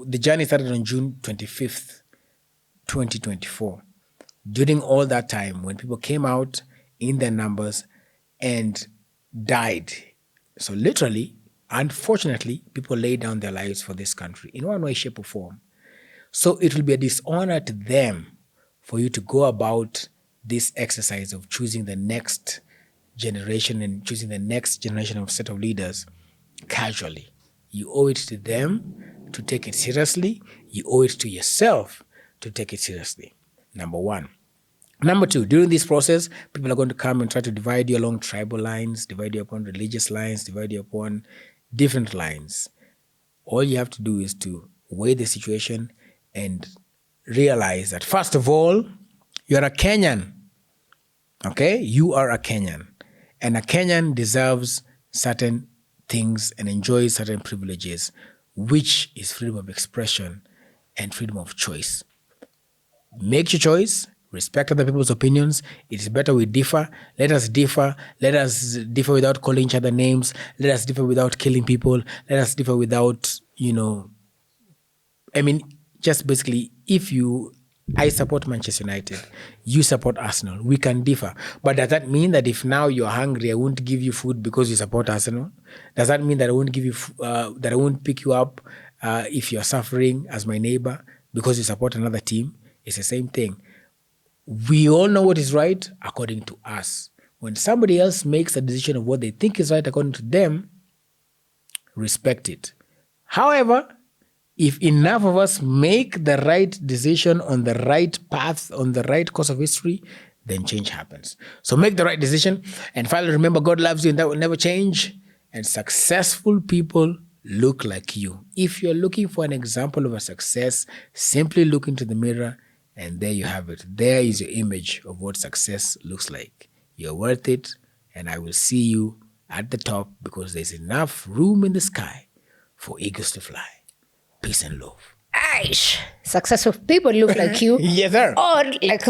Speaker 1: the journey started on June 25th, 2024. During all that time, when people came out in their numbers and died. So literally, unfortunately, people laid down their lives for this country in one way, shape, or form. So it will be a dishonor to them for you to go about this exercise of choosing the next generation and choosing the next generation of set of leaders casually. You owe it to them to take it seriously. You owe it to yourself to take it seriously. Number one. Number two, during this process, people are going to come and try to divide you along tribal lines, divide you upon religious lines, divide you upon different lines. All you have to do is to weigh the situation and realize that, first of all, you're a Kenyan. Okay? You are a Kenyan. And a Kenyan deserves certain things and enjoys certain privileges, which is freedom of expression and freedom of choice. Make your choice. Respect other people's opinions. It is better we differ. Let us differ. Let us differ without calling each other names. Let us differ without killing people. Let us differ without, just basically, I support Manchester United, you support Arsenal, we can differ. But does that mean that if now you're hungry, I won't give you food because you support Arsenal? Does that mean that I won't give you, that I won't pick you up if you're suffering as my neighbor because you support another team? It's the same thing. We all know what is right according to us. When somebody else makes a decision of what they think is right according to them, respect it. However, if enough of us make the right decision on the right path, on the right course of history, then change happens. So make the right decision. And finally, remember, God loves you and that will never change. And successful people look like you. If you're looking for an example of a success, simply look into the mirror and there you have it. There is your image of what success looks like. You're worth it, and I will see you at the top because there's enough room in the sky for eagles to fly. Peace and love.
Speaker 2: Aish! Successful people look like you.
Speaker 1: Yes, sir.
Speaker 2: Or like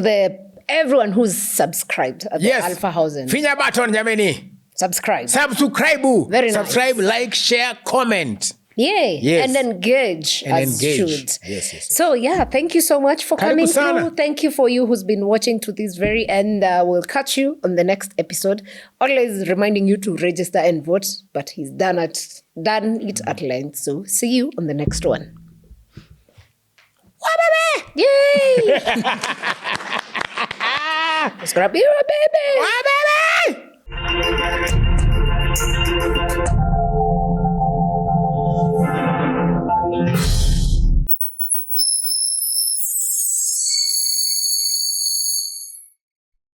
Speaker 2: everyone who's subscribed at the Alpha Housing.
Speaker 1: Finya button, jameni.
Speaker 2: Subscribe.
Speaker 1: Subscribe.
Speaker 2: Very nice.
Speaker 1: Subscribe, like, share, comment.
Speaker 2: Yay.
Speaker 1: Yes.
Speaker 2: And engage as should.
Speaker 1: Yes.
Speaker 2: So yeah, thank you so much for coming through. Thank you for you who's been watching to this very end. We'll catch you on the next episode. Always reminding you to register and vote, but he's done it at length. So see you on the next one. Yay! It's gonna be a baby.